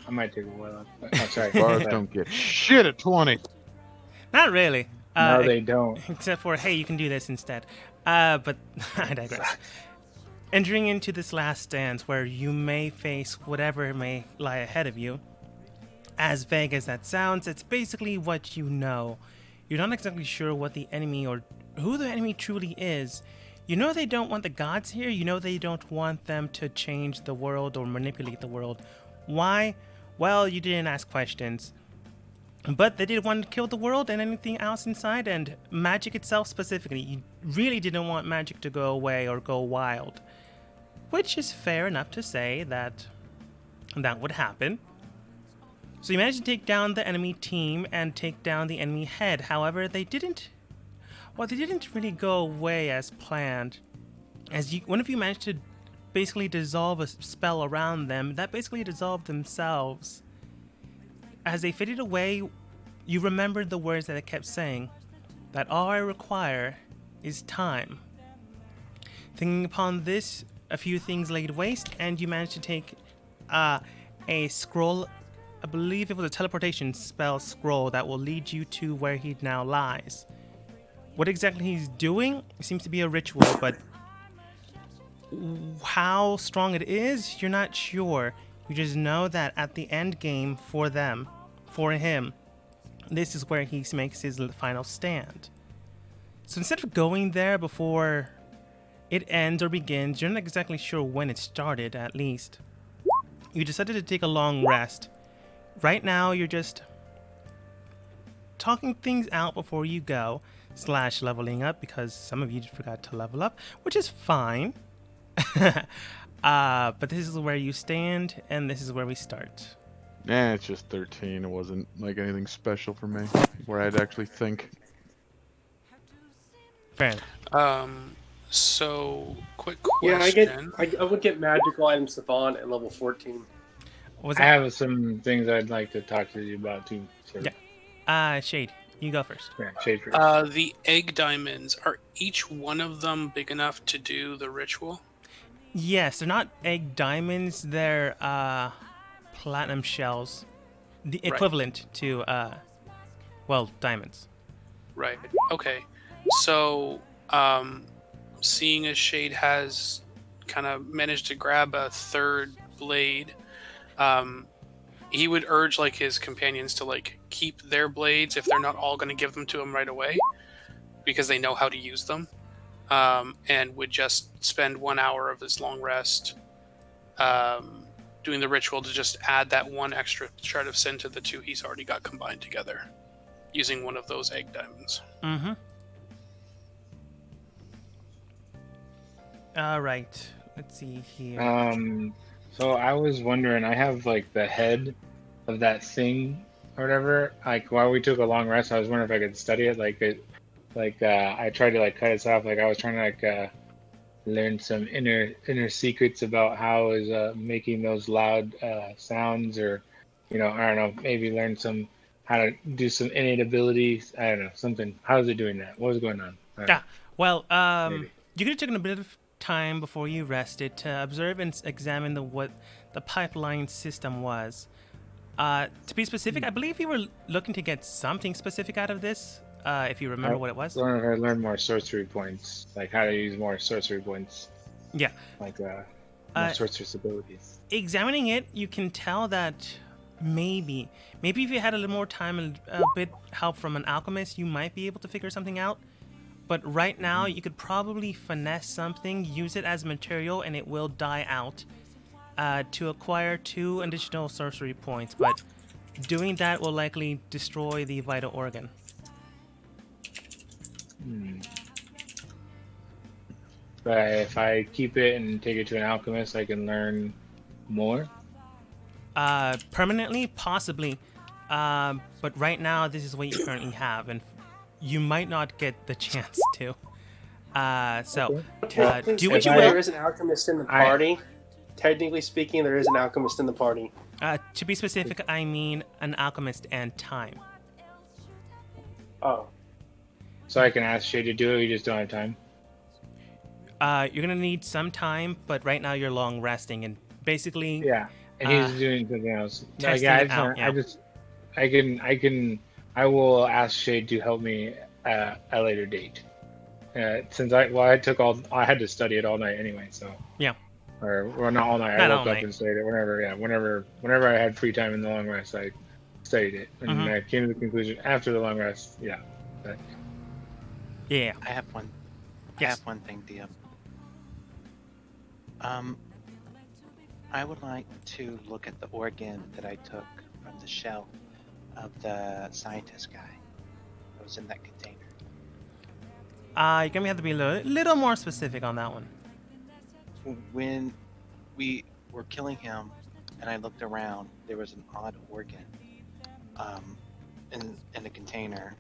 I might take a while off. Oh, sorry. Bars don't get shit at 20. Not really. No, they don't. Except for, hey, you can do this instead. But I digress. Entering into this last dance where you may face whatever may lie ahead of you, as vague as that sounds, it's basically what you know. You're not exactly sure what the enemy or who the enemy truly is. You know they don't want the gods here. You know they don't want them to change the world or manipulate the world. Why? Well, you didn't ask questions. But they did want to kill the world and anything else inside, and magic itself specifically. You really didn't want magic to go away or go wild. Which is fair enough to say that that would happen. So you managed to take down the enemy team and take down the enemy head. However, they didn't really go away as planned. One of you managed to basically dissolve a spell around them that basically dissolved themselves. As they faded away, you remembered the words that it kept saying, that all I require is time. Thinking upon this, a few things laid waste, and you managed to take a scroll. I believe it was a teleportation spell scroll that will lead you to where he now lies. What exactly he's doing seems to be a ritual, but how strong it is, you're not sure. You just know that at the end game for him, this is where he makes his final stand. So instead of going there before it ends or begins, you're not exactly sure when it started, at least. You decided to take a long rest. Right now, you're just talking things out before you go, / leveling up, because some of you forgot to level up, which is fine. But this is where you stand, and this is where we start. It's just 13. It wasn't like anything special for me, where I'd actually think. Fair enough. So, quick Yeah, question. I would get magical items to Vaughn at level 14. Was I that? have some things I'd like to talk to you about too. Sir. Yeah. Shade, you go first. Yeah, Shade first. The egg diamonds, are each one of them big enough to do the ritual? Yes, they're not egg diamonds. They're platinum shells, the Right. equivalent to diamonds. Right. Okay. So, seeing as Shade has kind of managed to grab a third blade, he would urge like his companions to like keep their blades if they're not all going to give them to him right away, because they know how to use them, and would just spend 1 hour of his long rest doing the ritual to just add that one extra shard of sin to the two he's already got combined together, using one of those egg diamonds. Mm-hmm. All right. Let's see here. So I was wondering, I have like the head of that thing or whatever. Like while we took a long rest, I was wondering if I could study it. I tried to like cut it off. Like I was trying to like learn some inner secrets about how is making those loud sounds, or I don't know, maybe learn some how to do some innate abilities. I don't know, something. How is it doing that? What was going on? Maybe. You could have taken a bit of time before you rested to observe and examine what the pipeline system was. To be specific, I believe you were looking to get something specific out of this, if you remember what it was. I wonder if I learn more sorcery points, like how to use more sorcery points. Yeah. Like more sorceress abilities. Examining it, you can tell that maybe if you had a little more time and a bit help from an alchemist, you might be able to figure something out. But right now, you could probably finesse something, use it as material, and it will die out to acquire 2 additional sorcery points. But doing that will likely destroy the vital organ. But if I keep it and take it to an alchemist, I can learn more? Permanently, possibly. But right now, this is what you currently have, and you might not get the chance to. Do what you will. There is an alchemist in the party. Technically speaking, there is an alchemist in the party. To be specific, I mean an alchemist and time. Oh. So I can ask Shay to do it, we just don't have time? You're going to need some time, but right now you're long resting, and basically, Yeah. And he's doing something else. No, testing yeah, it out, yeah. I will ask Shade to help me at a later date. Since I took I had to study it all night anyway, so. Yeah. Or well, not all night. Not I all woke up night. and studied it whenever I had free time in the long rest, I studied it, and Mhm. I came to the conclusion after the long rest. Yeah. But, Yeah. I have one. I Yes. have one thing, DM. I would like to look at the organ that I took from the shell of the scientist guy that was in that container. You're gonna have to be a little more specific on that one. When we were killing him, and I looked around, there was an odd organ in the container.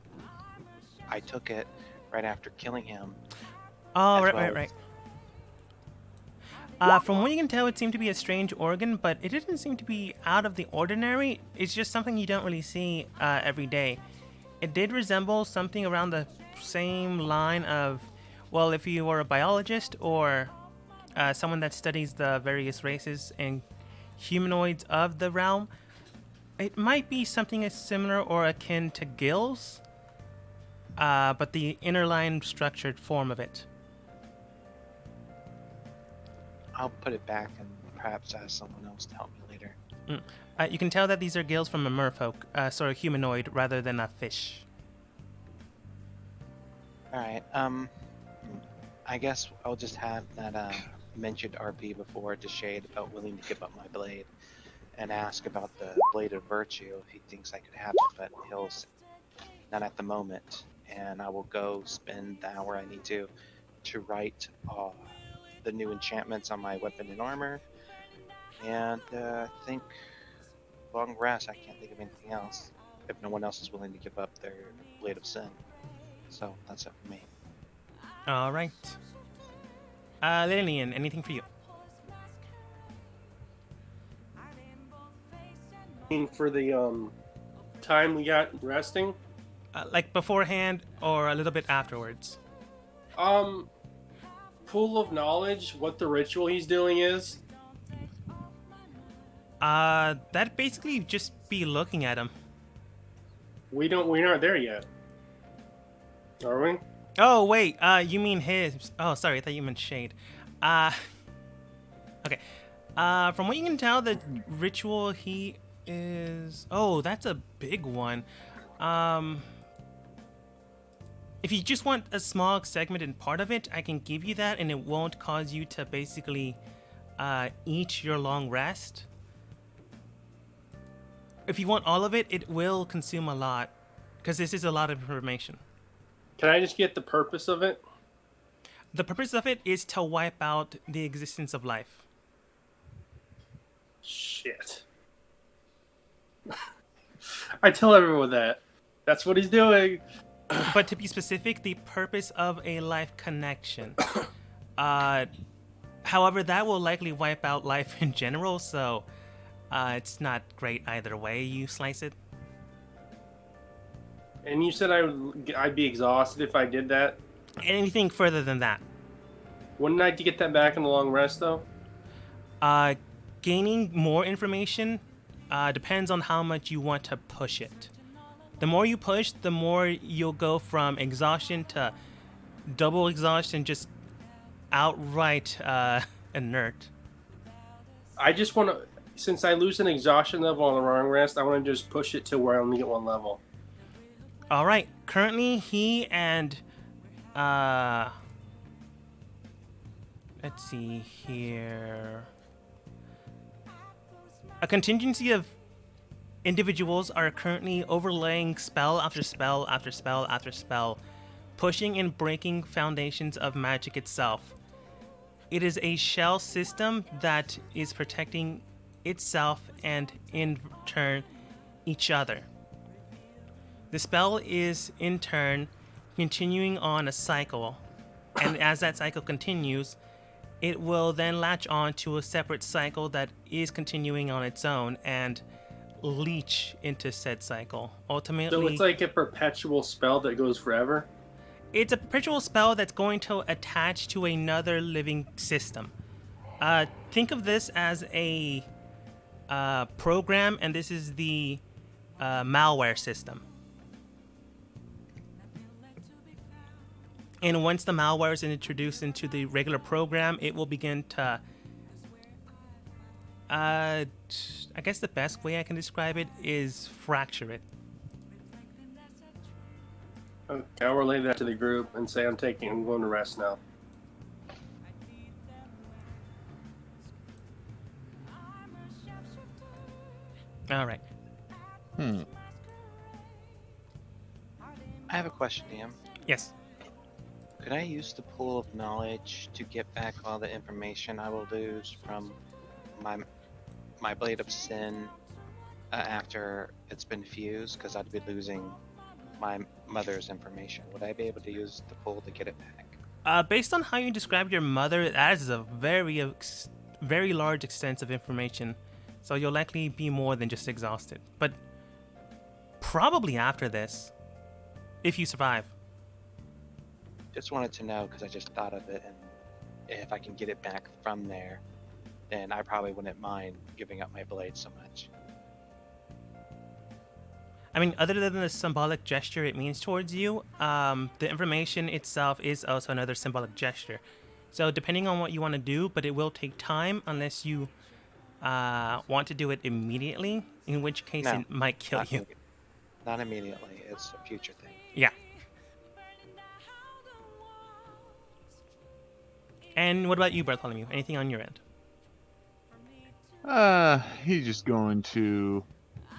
I took it right after killing him. Oh, as right. well From what you can tell, it seemed to be a strange organ, but it didn't seem to be out of the ordinary. It's just something you don't really see every day. It did resemble something around the same line of, well, if you were a biologist or someone that studies the various races and humanoids of the realm, it might be something as similar or akin to gills, but the inner line structured form of it. I'll put it back and perhaps ask someone else to help me later. You can tell that these are gills from a merfolk, sort of humanoid rather than a fish. Alright, I guess I'll just have that mentioned RP before to Shade about willing to give up my blade and ask about the Blade of Virtue if he thinks I could have it, but he'll say not at the moment. And I will go spend the hour I need to write the new enchantments on my weapon and armor. And I think long rest, I can't think of anything else if no one else is willing to give up their Blade of Sin. So that's it for me. All right. Lillian, anything for you? For the time we got resting, Like beforehand or a little bit afterwards? pool of knowledge, what the ritual he's doing is. That'd basically just be looking at him. We aren't there yet. Are we? Oh, wait, you mean his. Oh, sorry, I thought you meant Shade. Okay. From what you can tell, the ritual he is... Oh, that's a big one. If you just want a small segment and part of it, I can give you that, and it won't cause you to basically eat your long rest. If you want all of it, it will consume a lot, because this is a lot of information. Can I just get the purpose of it? The purpose of it is to wipe out the existence of life. Shit. I tell everyone that. That's what he's doing. But to be specific, the purpose of a life connection. However, that will likely wipe out life in general, so it's not great either way you slice it. And you said I'd be exhausted if I did that. Anything further than that. Wouldn't I get that back in the long rest, though? Gaining more information depends on how much you want to push it. The more you push, the more you'll go from exhaustion to double exhaustion, just outright inert. I just want to, since I lose an exhaustion level on the long rest, I want to just push it to where I only get one level. All right. Currently, he and let's see here. A contingency of individuals are currently overlaying spell after spell after spell after spell, pushing and breaking foundations of magic itself. It is a shell system that is protecting itself and, in turn, each other. The spell is, in turn, continuing on a cycle, and as that cycle continues, it will then latch on to a separate cycle that is continuing on its own and leech into said cycle. Ultimately, So it's like a perpetual spell that goes forever? it's a perpetual spell that's going to attach to another living system. Think of this as a program, and this is the malware system. And once the malware is introduced into the regular program, it will begin to... I guess the best way I can describe it is fracture it. Okay, I'll relay that to the group and say I'm going to rest now. All right. Hmm. I have a question, Liam. Yes. Could I use the pool of knowledge to get back all the information I will lose from my Blade of Sin after it's been fused? Because I'd be losing my mother's information. Would I be able to use the pool to get it back? Based on how you described your mother, that is a very large extent of information. So you'll likely be more than just exhausted. But probably after this, if you survive. Just wanted to know because I just thought of it, and if I can get it back from there, then I probably wouldn't mind giving up my blade so much. I mean, other than the symbolic gesture it means towards you, the information itself is also another symbolic gesture. So depending on what you want to do, but it will take time unless you want to do it immediately, in which case No, it might kill you. Not immediately. It's a future thing. Yeah. And what about you, Bartholomew? Anything on your end? He's just going to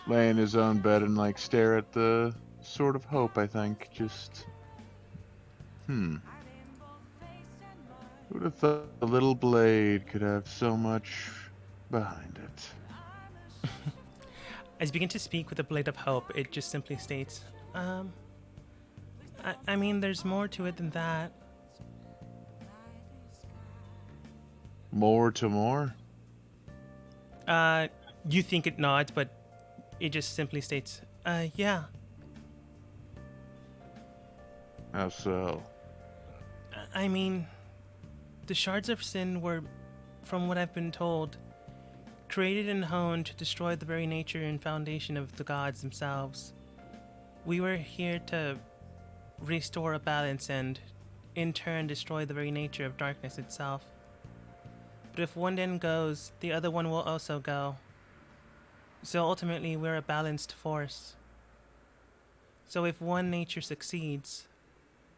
lay in his own bed and like stare at the Sword of Hope, I think. Just who'd have thought the little blade could have so much behind it? As you begin to speak with the Blade of Hope, it just simply states, I mean, there's more to it than that. More to more? You think it nods, but it just simply states, yeah. How so? I mean, the Shards of Sin were, from what I've been told, created and honed to destroy the very nature and foundation of the gods themselves. We were here to restore a balance and, in turn, destroy the very nature of darkness itself. But if one end goes, the other one will also go. So ultimately, we're a balanced force. So if one nature succeeds,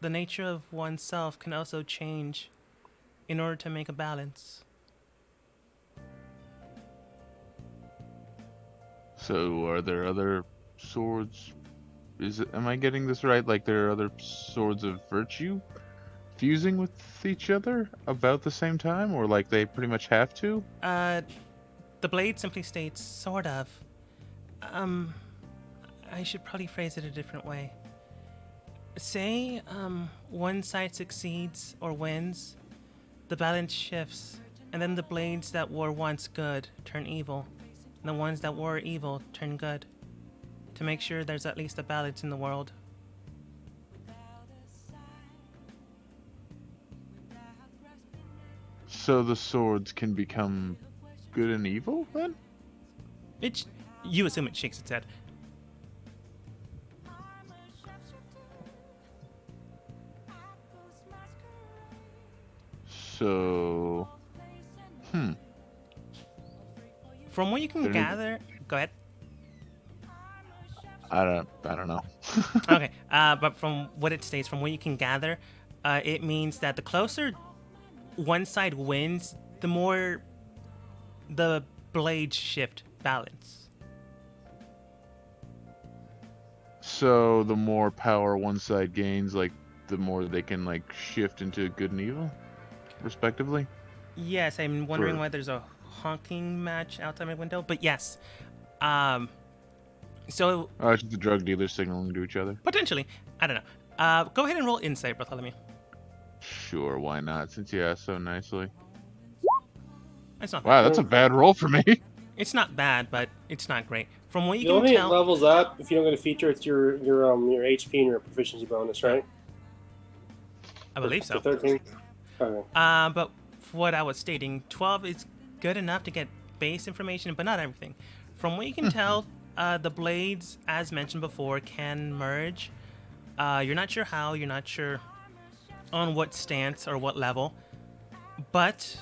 the nature of oneself can also change in order to make a balance. So are there other swords? Am I getting this right? Like there are other swords of virtue fusing with each other about the same time, or like they pretty much have to? The blade simply states, sort of. I should probably phrase it a different way. Say, one side succeeds or wins, the balance shifts, and then the blades that were once good turn evil, and the ones that were evil turn good, to make sure there's at least a balance in the world. So the swords can become good and evil then? You assume it shakes its head. So, From what you can gather, go ahead. I don't know. Okay, but from what it states, from what you can gather, it means that the closer one side wins, the more the blades shift balance. So the more power one side gains, like the more they can like shift into good and evil, respectively. Yes, I'm wondering why there's a honking match outside my window, but yes. So Oh, it's just the drug dealers signaling to each other. potentially, I don't know. Go ahead and roll insight, Bartholomew. Sure, why not? Since you asked so nicely. It's not. Wow, that's a bad roll for me. It's not bad, but it's not great. From what you The can only tell, levels up if you don't get a feature, it's your HP and your proficiency bonus, right? I believe so. To 13. Okay. But what I was stating, 12 is good enough to get base information, but not everything. From what you can tell, the blades, as mentioned before, can merge. You're not sure how, you're not sure on what stance or what level, but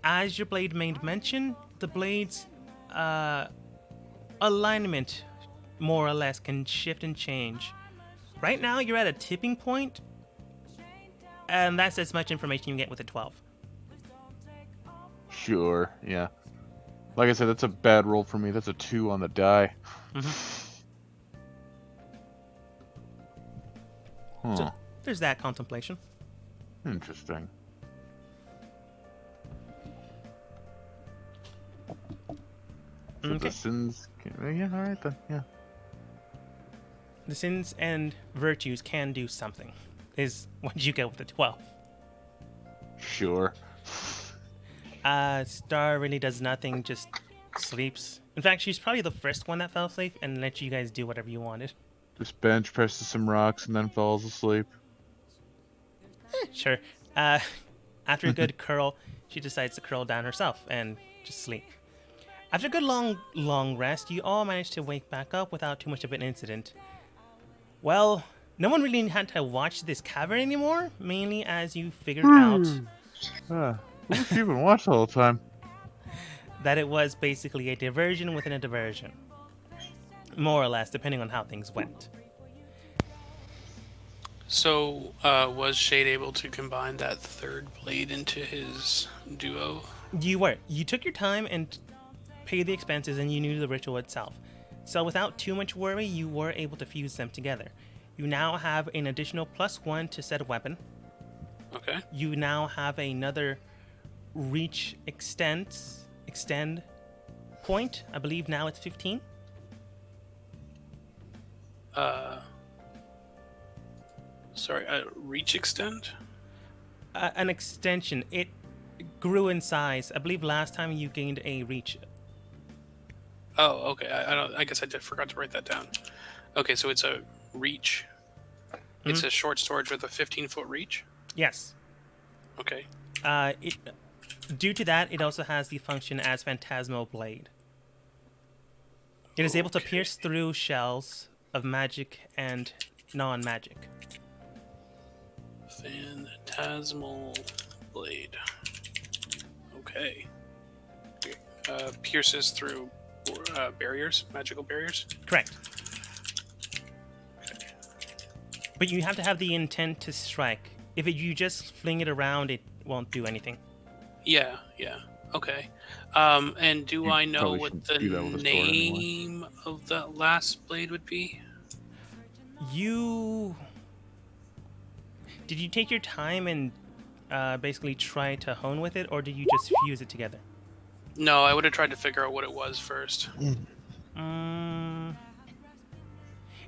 as your blade made mention, the blade's alignment more or less can shift and change. Right now, you're at a tipping point, and that's as much information you can get with a 12. Sure, yeah. Like I said, that's a bad roll for me. That's a 2 on the die. Huh. So there's that contemplation. Interesting. So Okay. the sins... Yeah, alright then, yeah. The sins and virtues can do something, is what you get with a 12. Sure. Star really does nothing, just sleeps. In fact, she's probably the first one that fell asleep and let you guys do whatever you wanted. Just bench presses some rocks and then falls asleep. Sure. After a good curl, she decides to curl down herself and just sleep. After a good long rest, you all manage to wake back up without too much of an incident. Well, no one really had to watch this cavern anymore, mainly as you figured out Who's keeping watch the whole time? that it was basically a diversion within a diversion. More or less, depending on how things went. So, was Shade able to combine that third blade into his duo? You were. You took your time and paid the expenses, and you knew the ritual itself. So without too much worry, you were able to fuse them together. You now have an additional +1 to set a weapon. Okay. You now have another reach extend point. I believe now it's 15. Sorry, reach extend? An extension. It grew in size. I believe last time you gained a reach. Oh, okay. I guess I forgot to write that down. Okay, so it's a reach. It's a short sword with a 15-foot reach. Yes. Okay. Due to that, it also has the function as Phantasmal Blade. It is able to pierce through shells of magic and non-magic. Phantasmal blade. Okay. Pierces through barriers, magical barriers. Correct. But you have to have the intent to strike. If you just fling it around, it won't do anything. Yeah. Okay. And do You I know probably what shouldn't the do that with a sword anyway. name of that last blade would be? Did you take your time and basically try to hone with it, or did you just fuse it together? No, I would have tried to figure out what it was first.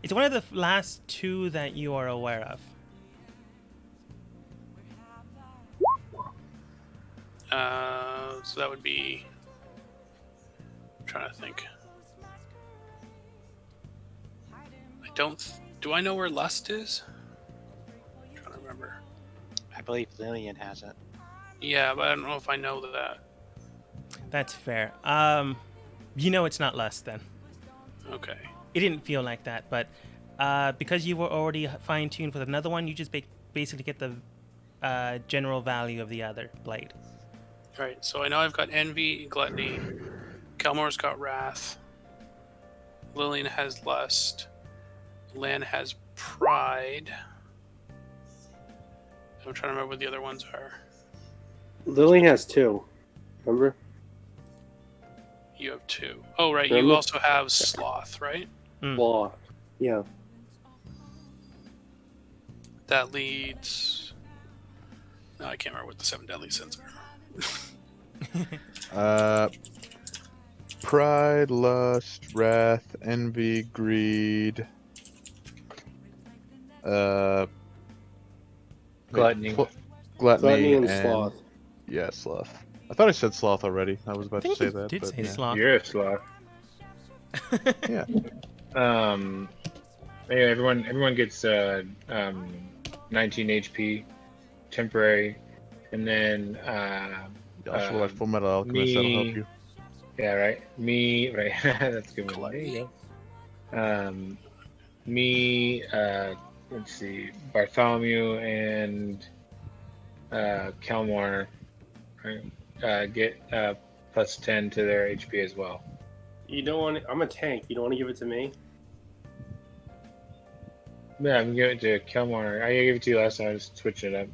It's one of the last two that you are aware of. So that would be. I'm trying to think. Do I know where Lust is? I'm trying to remember. I believe Lillian has it. Yeah, but I don't know if I know that. That's fair. You know it's not Lust then. Okay. It didn't feel like that, but because you were already fine-tuned with another one, you just basically get the general value of the other blade. Alright, so I know I've got Envy, Gluttony. Kelmore's got Wrath. Lillian has Lust. Lan has Pride. I'm trying to remember what the other ones are. Lily has 2. Remember? You have 2. Oh, right. Remember? You also have Sloth, right? Law. Yeah. That leads. No, I can't remember what the 7 deadly sins are. Pride, lust, wrath, envy, greed. Gluttony. Gluttony and sloth. Yeah, sloth. I thought I said sloth already. I was about to say that. Did but say yeah. sloth. You're a sloth. Yeah. Anyway, everyone gets 19 HP temporary, and then You also like Full Metal Alchemist. That'll help you. Yeah, right. Me, right. That's a good one. There you go. Me, let's see, Bartholomew and Kelmore get +10 to their HP as well. You don't want. I'm a tank. You don't want to give it to me. Yeah, I'm giving it to Kelmore. I gave it to you last time. I just switched it up.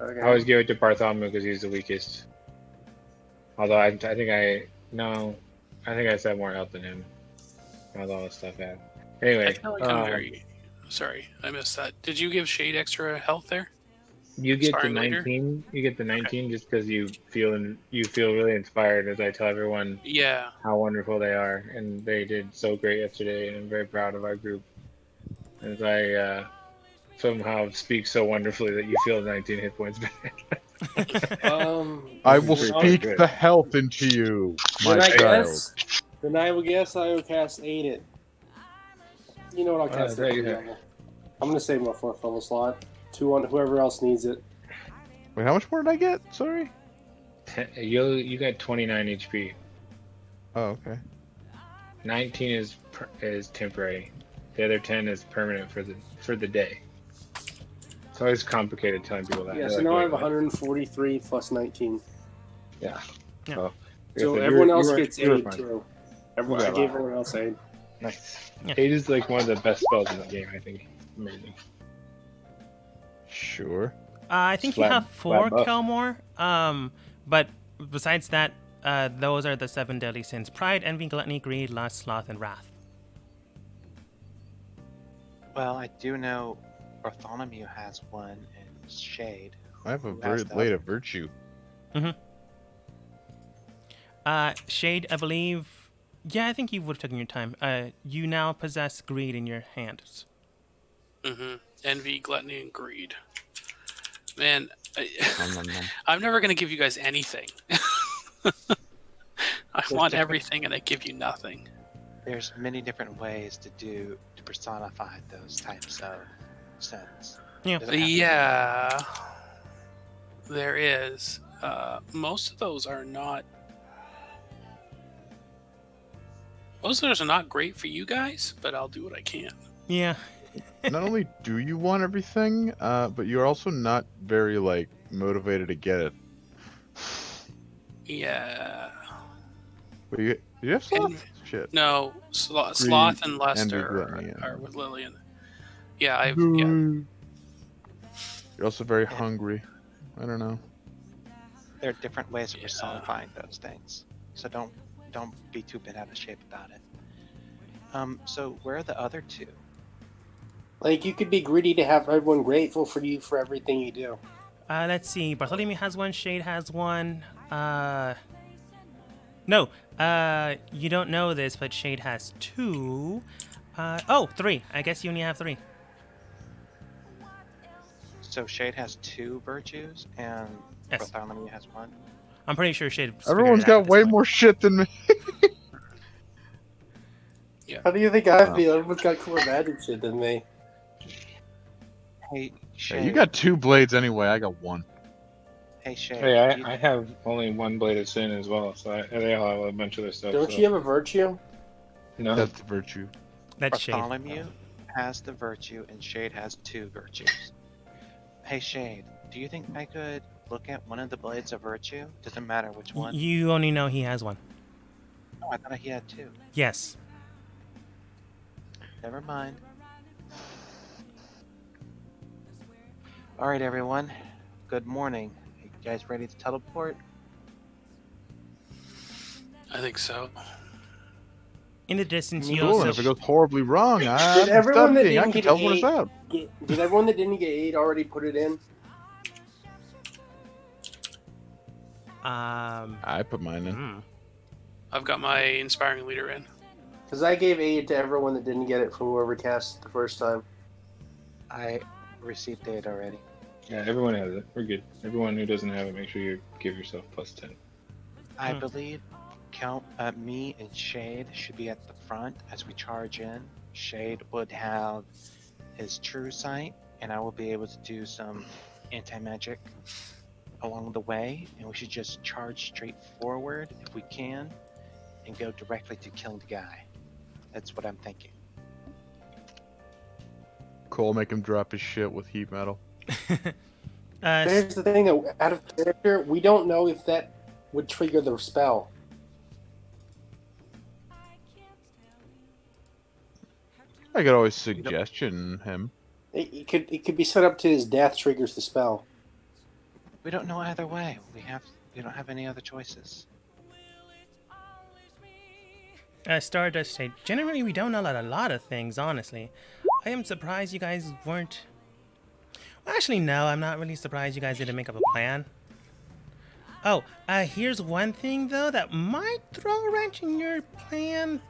Okay. I always give it to Bartholomew because he's the weakest. Although I think I still have more health than him. With all this stuff out. Anyway, I feel like I'm very sorry. I missed that. Did you give Shade extra health there? you get the Sparring leader? 19. You get the 19 just because you feel really inspired as I tell everyone Yeah. how wonderful they are, and they did so great yesterday, and I'm very proud of our group. As I somehow speak so wonderfully that you feel 19 hit points back. I will Pretty speak good. the health into you, my Then I child. guess. Then I will guess I will cast Aid It. You know what? I'll cast there it. you go. I'm gonna save my 4th level slot. 2 on whoever else needs it. Wait, how much more did I get? Sorry. You got 29 HP. Oh, okay. 19 is temporary. The other 10 is permanent for the day. It's always complicated telling people that. Yeah. They're So like, now I "Wait, have what?" 143 plus 19. Yeah. Yeah. Well, So you everyone were- else you were- gets you were Aid fine. too. You I got gave a lot. everyone else Aid. Nice. Yeah. 8 is like one of the best spells in the game, I think. Amazing. Sure. I think you Flat- have flat 4, buff. Kelmore. But besides that, those are the 7 deadly sins: pride, envy, gluttony, greed, lust, sloth, and wrath. Well, I do know Bartholomew has one and Shade. I have a Who very has that? blade of virtue. Shade, I believe. Yeah, I think you would have taken your time. You now possess greed in your hands. Mm-hmm. Envy, gluttony, and greed. Man, Nom, nom, nom. I'm never gonna give you guys anything. I want different- everything, and I give you nothing. There's many different ways to personify those types of sins. Yeah. Doesn't have to be- Yeah, there is. Most of those are not. Most of those are not great for you guys, but I'll do what I can. Yeah. Not only do you want everything, but you're also not very like motivated to get it. Yeah. Wait, you have sloth? And- Shit. No, Sloth and Lester gluttony, yeah. are with Lillian. Yeah, You're also very hungry. I don't know. There are different ways of Yeah. personifying those things. So don't be too bent out of shape about it. So where are the other 2? Like you could be greedy to have everyone grateful for you for everything you do. Let's see. Bartholomew has 1. Shade has 1. No. You don't know this, but Shade has 2. 3. I guess you only have 3. So Shade has 2 virtues and Yes. Bartholomew has 1. I'm pretty sure Shade. Everyone's got way more shit than me. How do you think I Wow. feel? Everyone's got cooler magic shit than me. Hey, Yeah, Shade. you got 2 blades anyway. I got 1. Hey, Shade. Hey, do you- I have only 1 blade of sin as well, so they all have a bunch of this stuff. Don't so. you have a virtue? No. That's the virtue. That's Shade. Bartholomew has the virtue and Shade has 2 virtues. Hey, Shade, do you think I could look at one of the blades of virtue? Doesn't matter which one. You only know he has 1. Oh, I thought he had 2. Yes. Never mind. Alright, everyone. Good morning. You guys ready to teleport? I think so. In the distance, you Cool, and if also. it goes horribly wrong, I'm everyone that studying. I didn't can get teleport us 8 out. Did everyone that didn't get 8 already put it in? I put mine in. hmm. I've got my inspiring leader in. Because I gave 8 to everyone that didn't get it from whoever cast it the first time. I received 8 already. Yeah, everyone has it. We're good. Everyone who doesn't have it, make sure you give yourself +10. I believe me and Shade should be at the front as we charge in. Shade would have his true sight, and I will be able to do some anti-magic along the way, and we should just charge straight forward if we can, and go directly to killing the guy. That's what I'm thinking. Cole, make him drop his shit with heat metal. Here's the thing, though. Out of character, we don't know if that would trigger the spell. I could always suggestion him. It could be set up to his death triggers the spell. We don't know either way. We don't have any other choices. Stardust said, generally we don't know a lot of things, honestly. I am surprised you guys weren't... Well, actually, no, I'm not really surprised you guys didn't make up a plan. Oh, here's one thing, though, that might throw a wrench in your plan.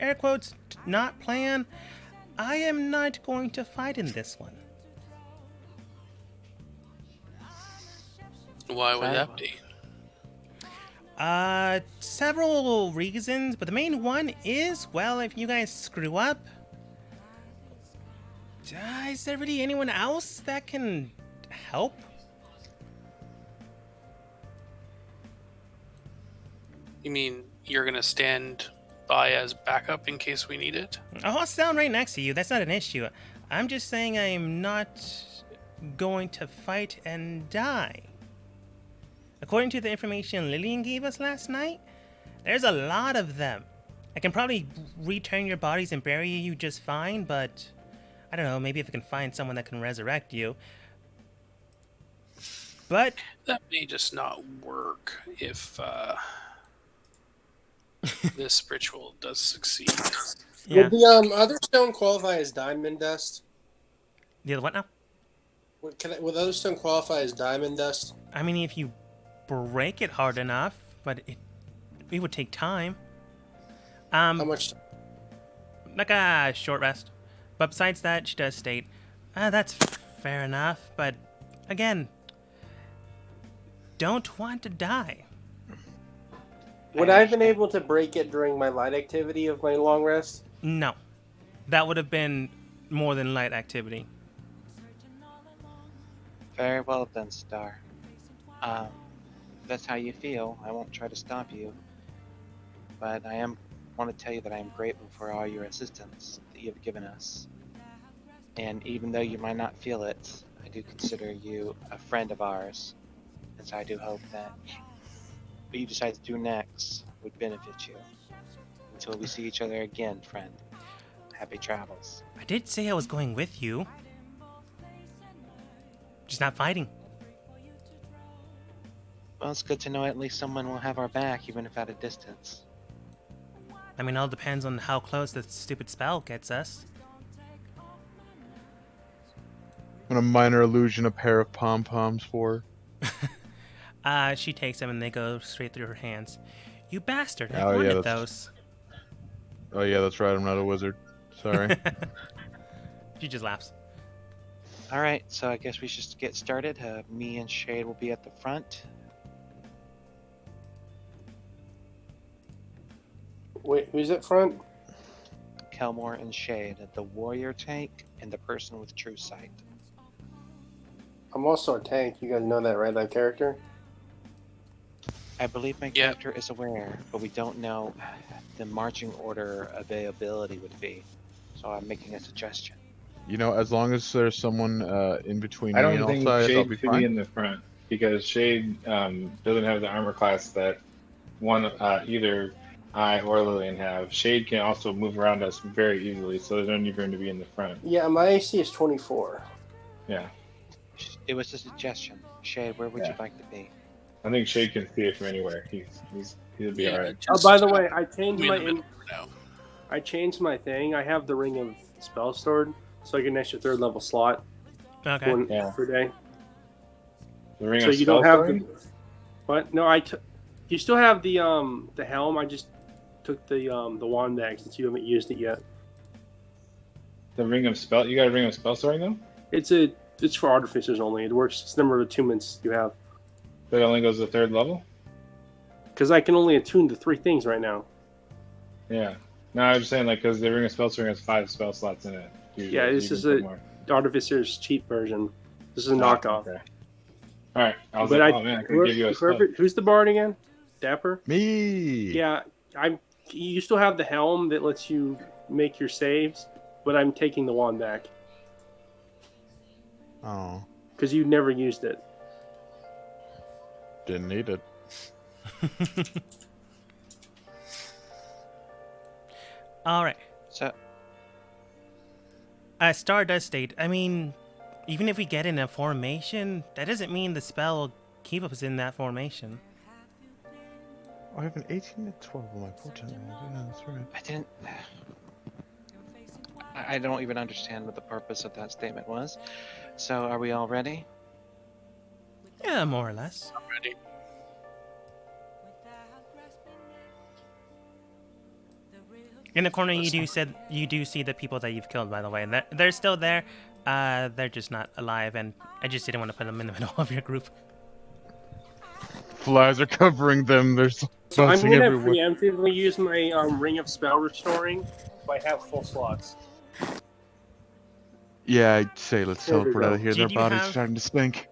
Air quotes, not plan. I am not going to fight in this one. Why would that be? Several reasons, but the main one is, well, if you guys screw up, is there really anyone else that can help? You mean you're gonna stand by as backup in case we need it? I'll stand right next to you. That's not an issue. I'm just saying I'm not going to fight and die. According to the information Lillian gave us last night, there's a lot of them. I can probably return your bodies and bury you just fine, but I don't know, maybe if I can find someone that can resurrect you. But That may just not work if this ritual does succeed. yeah. Would the other stone qualify as diamond dust? The other what now? Would other stone qualify as diamond dust? I mean, if you break it hard enough, but it would take time. How much? Like a short rest. But besides that, she does state, that's fair enough, but again, don't want to die. Would I have been able to break it during my light activity of my long rest? No. That would have been more than light activity. Very well then, Star. If that's how you feel, I won't try to stop you. But I want to tell you that I am grateful for all your assistance that you have given us. And even though you might not feel it, I do consider you a friend of ours. And so I do hope that what you decide to do next would benefit you. Until we see each other again, friend. Happy travels. I did say I was going with you. Just not fighting. Well, it's good to know at least someone will have our back, even if at a distance. I mean, all depends on how close the stupid spell gets us. And a minor illusion, a pair of pom-poms for her. She takes them and they go straight through her hands. You bastard, I Oh, yeah, wanted that's- those. Oh yeah, that's right, I'm not a wizard. Sorry. She just laughs. Alright, so I guess we should get started. Me and Shade will be at the front. Wait, who's at front? Kelmore and Shade, the warrior tank and the person with true sight. I'm also a tank. You guys know that, right? That character? I believe my Yeah. character is aware, but we don't know the marching order availability would be. So I'm making a suggestion. You know, as long as there's someone in between I me and don't all think sides, I'll Shade be should fine. be in the front because Shade doesn't have the armor class that either I or Lillian have. Shade can also move around us very easily, so there's no need for him to be in the front. Yeah, my AC is 24. Yeah, It was a suggestion. Shade, where would you Yeah. like to be? I think Shade can see it from anywhere. He'll be alright. just, By the way, I changed be in my the middle for now. I changed my thing. I have the Ring of Spell stored, so I get an extra 3rd level slot Okay. one Yeah. per day. The ring So of you don't have Spellthorn? the what? No, you still have the helm. I just took the wand bag since you haven't used it yet. The ring of spell. You got a ring of Spellthorn though, It's for artificers only. It works. It's the number of attunements you have. but it only goes to 3rd level. Because I can only attune to 3 things right now. Yeah. No, I was saying like because the ring of Spellthorn has 5 spell slots in it. Usually. Yeah, this You can is put a- more. The artificer's cheap version. This is a Oh, knockoff. okay. All right. I was But like, oh man, I could give you a spell. who's the bard again? Dapper. Me. Yeah, I'm. You still have the helm that lets you make your saves, but I'm taking the wand back Oh, because you never used it. didn't need it. All right. So, Stardust State. I mean, even if we get in a formation, that doesn't mean the spell will keep us in that formation. I have an 18 to 12 on my portent. Yeah, that's right. I didn't. I don't even understand what the purpose of that statement was. So, are we all ready? Yeah, more or less. Ready. In the corner, you do see the people that you've killed. By the way, and they're still there. They're just not alive, and I just didn't want to put them in the middle of your group. Flies are covering them. There's So I'm bouncing gonna everywhere. preemptively use my ring of spell restoring if I have full slots. Yeah, I'd say let's There we teleport out go. of here. Did Their you bodies have- starting to stink.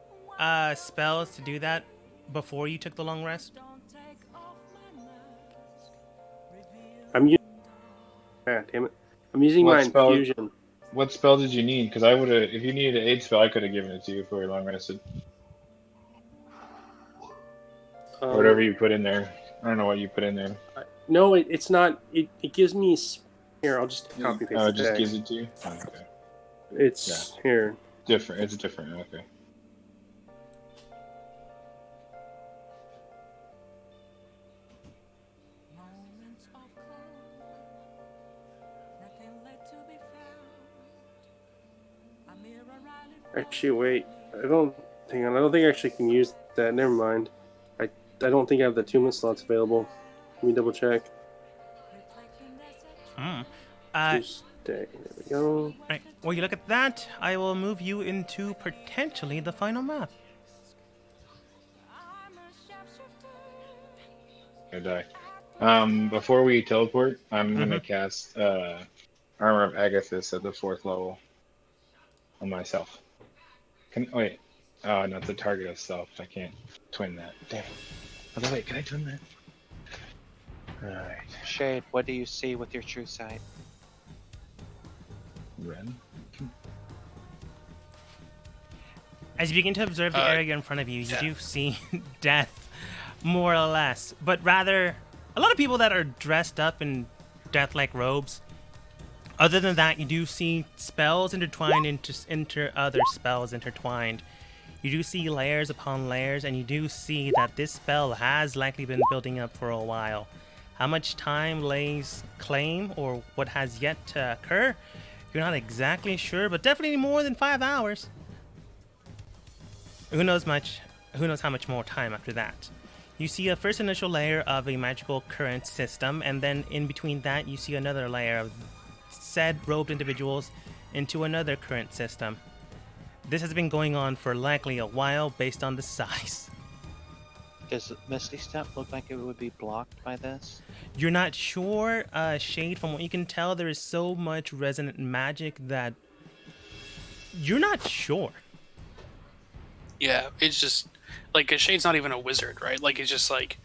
Spells to do that before you took the long rest. I'm using. Ah, damn it! I'm using What my spell? infusion. What spell did you need? Because I would have, if you needed an aid spell, I could have given it to you for your long rested. Or whatever you put in there. I don't know what you put in there. No, it's not. It gives me. Here, I'll just copy paste Oh, the it just text. gives it to you? Oh, okay. It's here. Different. It's different. Okay. Actually, wait. I don't. Hang on. I don't think I actually can use that. Never mind. I don't think I have the 2 minute slots available. Let me double check. Tuesday. There we go. Right. Well, you look at that. I will move you into potentially the final map. I die. Before we teleport, I'm gonna cast Armor of Agathis at the 4th level on myself. Wait. Oh, not the target of self. I can't twin that. Damn. Oh, wait, can I twin that? Alright. Shade, what do you see with your true sight? Ren. As you begin to observe the area in front of you, you do see death, more or less. But rather, a lot of people that are dressed up in death-like robes. Other than that, you do see spells intertwined into other spells intertwined. You do see layers upon layers, and you do see that this spell has likely been building up for a while. How much time lays claim, or what has yet to occur, you're not exactly sure, but definitely more than 5 hours. Who knows how much more time after that. You see a first initial layer of a magical current system, and then in between that you see another layer of said robed individuals into another current system. This has been going on for likely a while based on the size. Does Misty Step look like it would be blocked by this? You're not sure, Shade. From what you can tell, there is so much resonant magic that you're not sure. Yeah, it's just like Shade's not even a wizard, right? Like it's just like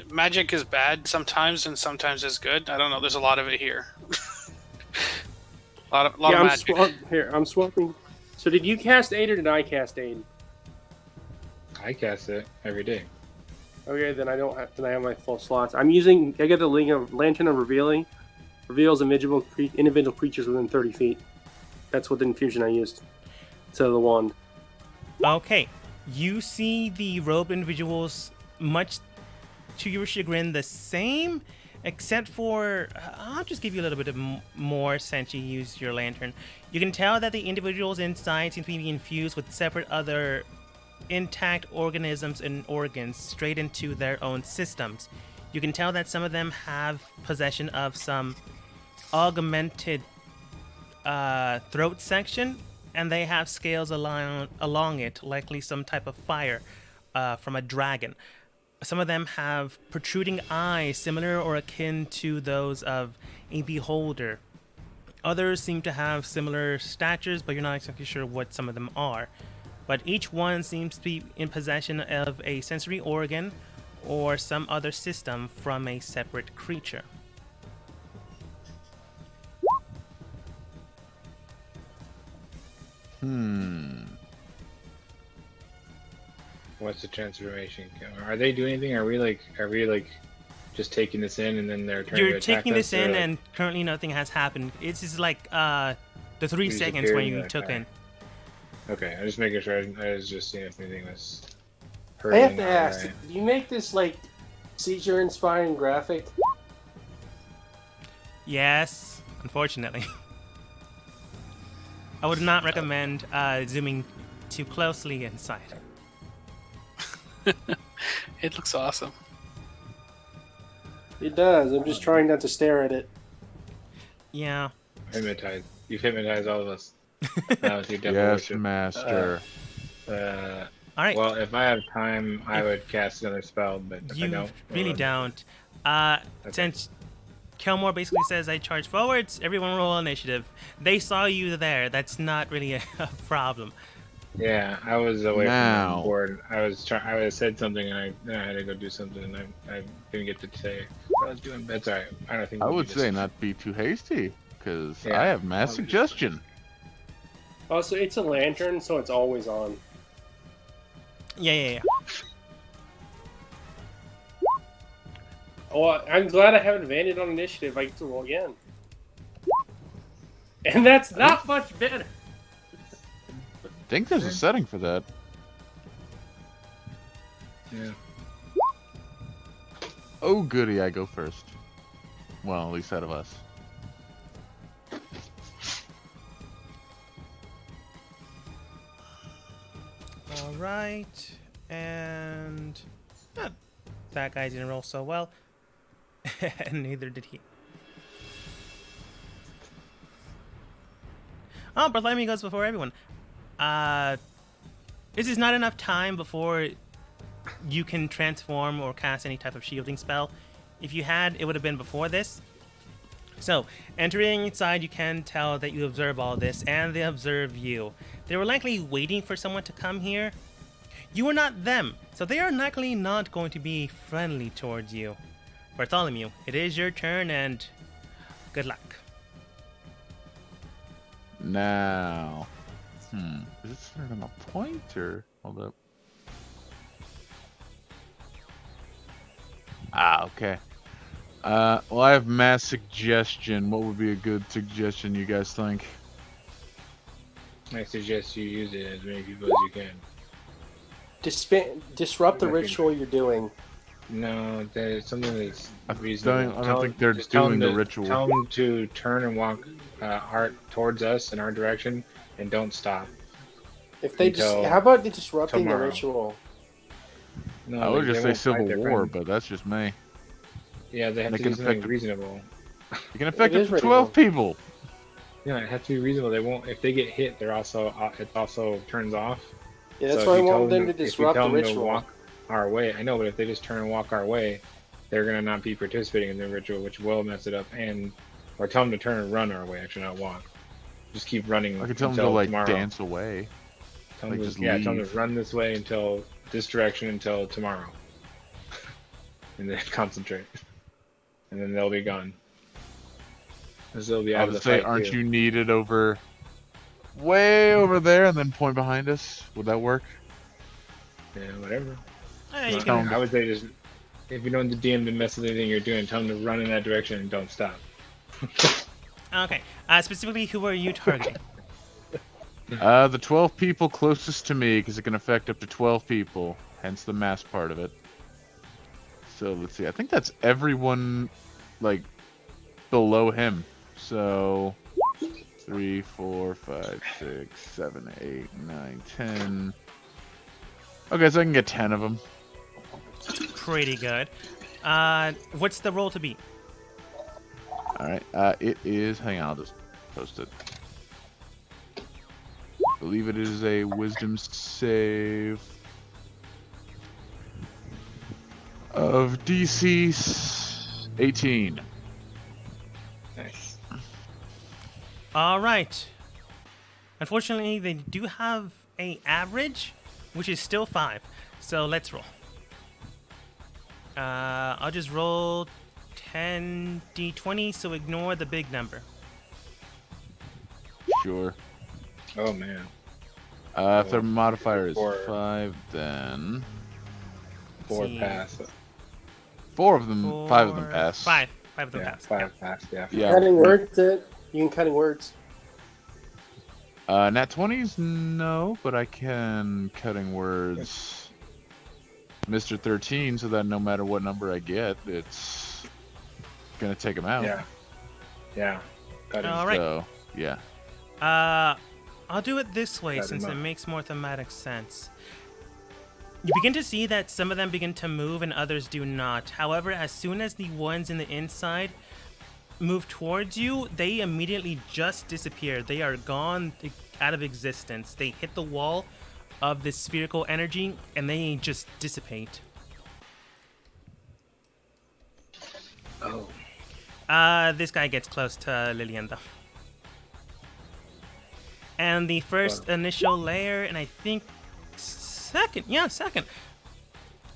magic is bad sometimes and sometimes it's good. I don't know. There's a lot of it here. a lot of magic. I'm swapping. So did you cast Aid or did I cast Aid? I cast it every day. Okay, then I don't have. Then I have my full slots. I got the Lantern of Revealing. Reveals individual creatures within 30 feet. That's what the infusion I used. Instead of the wand. Okay, you see the robed individuals, much to your chagrin, the same, except for I'll just give you a little bit of more since you use your lantern. You can tell that the individuals inside seem to be infused with separate other intact organisms and organs straight into their own systems. You can tell that some of them have possession of some augmented throat section, and they have scales along it, likely some type of fire from a dragon. Some of them have protruding eyes similar or akin to those of a beholder. Others seem to have similar statures, but you're not exactly sure what some of them are. but each one seems to be in possession of a sensory organ or some other system from a separate creature. What's the transformation? Are they doing anything? Are we like just taking this in and then they're turning to You're attack taking us, this or, in, like, and currently nothing has happened. It's just like the 3 We seconds disappeared when into you that took car. in. Okay, I'm just making sure. I was just seeing if anything was. I have to hurting our ask, way. do you make this like seizure-inspiring graphic? Yes, unfortunately. I would not recommend zooming too closely inside. It looks awesome. It does. I'm just trying not to stare at it. Yeah. Hypnotized. You've hypnotized all of us. That was your devil Yes, worship. master. All right. Well, if I have time, I If would cast another spell, but if I You don't, really well, don't. Okay. Since Kelmore basically says I charge forwards, everyone roll initiative. They saw you there. That's not really a problem. Yeah, I was away Now. from the board. I was said something, and then I had to go do something, and I didn't get to say what I was doing. That's alright. I don't think. I we'll would be say dis- not be too hasty, because Yeah, I have mass I'll be just suggestion. Also, it's a lantern, so it's always on. Yeah. Oh, I'm glad I have advantage on initiative. I get to roll again. And that's not much better. I think there's a setting for that. Yeah. Oh, goody, I go first. Well, at least out of us. All right. And that guy didn't roll so well. And neither did he. Oh, Bartholomew goes before everyone. This is not enough time before you can transform or cast any type of shielding spell. If you had, it would have been before this. So, entering inside, you can tell that you observe all this, and they observe you. They were likely waiting for someone to come here. You are not them, so they are likely not going to be friendly towards you. Bartholomew, it is your turn, and good luck. Now. Is it centered on a point, or... Hold up. Okay. Well, I have mass suggestion. What would be a good suggestion, you guys think? I suggest you use it as many people as you can. Disrupt the I think- ritual you're doing. No, there's something that's I reasonable. don't think they're just tell doing them the ritual. Tell them to turn and walk towards us in our direction, and don't stop. If they just, Until how about disrupting tomorrow. the ritual? No, I would they just say won't Civil fight their War, friend. but that's just me. Yeah, they have They to can do something affect- reasonable. You can affect It up is to ready 12 people. Yeah, it has to be reasonable. They won't. If they get hit, they're also it also turns off. Yeah, that's So why I if you tell want them to if you disrupt tell the them to ritual. walk our way, I know, but if they just turn and walk our way, they're gonna not be participating in the ritual, which will mess it up. Or tell them to turn and run our way, actually, not walk. Just keep running. I could tell them to until like tomorrow. dance away. Tell like, them just tell them leave. to run this way until this direction until tomorrow, and then concentrate, and then they'll be gone. Because they'll be I out of would the say, fight aren't too. you needed way over there, and then point behind us? Would that work? Yeah, whatever. You Tell can, 'em I would say just if you don't want the DM to mess with anything you're doing, tell them to run in that direction and don't stop. okay. Specifically, who are you targeting? The 12 people closest to me, because it can affect up to 12 people, hence the mass part of it. So let's see. I think that's everyone, like, below him. So 3, 4, 5, 6, 7, 8, 9, 10. Okay, so I can get 10 of them. Pretty good. What's the roll to beat? All right. It is. Hang on, I'll just post it. I believe it is a wisdom save of DC 18. Nice. All right. Unfortunately, they do have a average, which is still 5. So let's roll. I'll just roll 10 d20, so ignore the big number. Sure. Oh man. If their modifier is Four. 5, then 4 See. pass. 4 of them, 5 of them pass. 5 of them Yeah, pass. 5 pass. Yeah. Yeah. Cutting words. You can cutting words. Nat 20s, no, but I can cutting words Mr. 13 so that no matter what number I get, it's gonna take him out. Yeah. Yeah. Got him. All right. So, yeah. I'll do it this way Cut since him it up. makes more thematic sense. You begin to see that some of them begin to move and others do not. However, as soon as the ones in the inside move towards you, they immediately just disappear. They are gone out of existence. They hit the wall of this spherical energy and they just dissipate. Oh. This guy gets close to Lillian though. And the first initial layer, and I think second,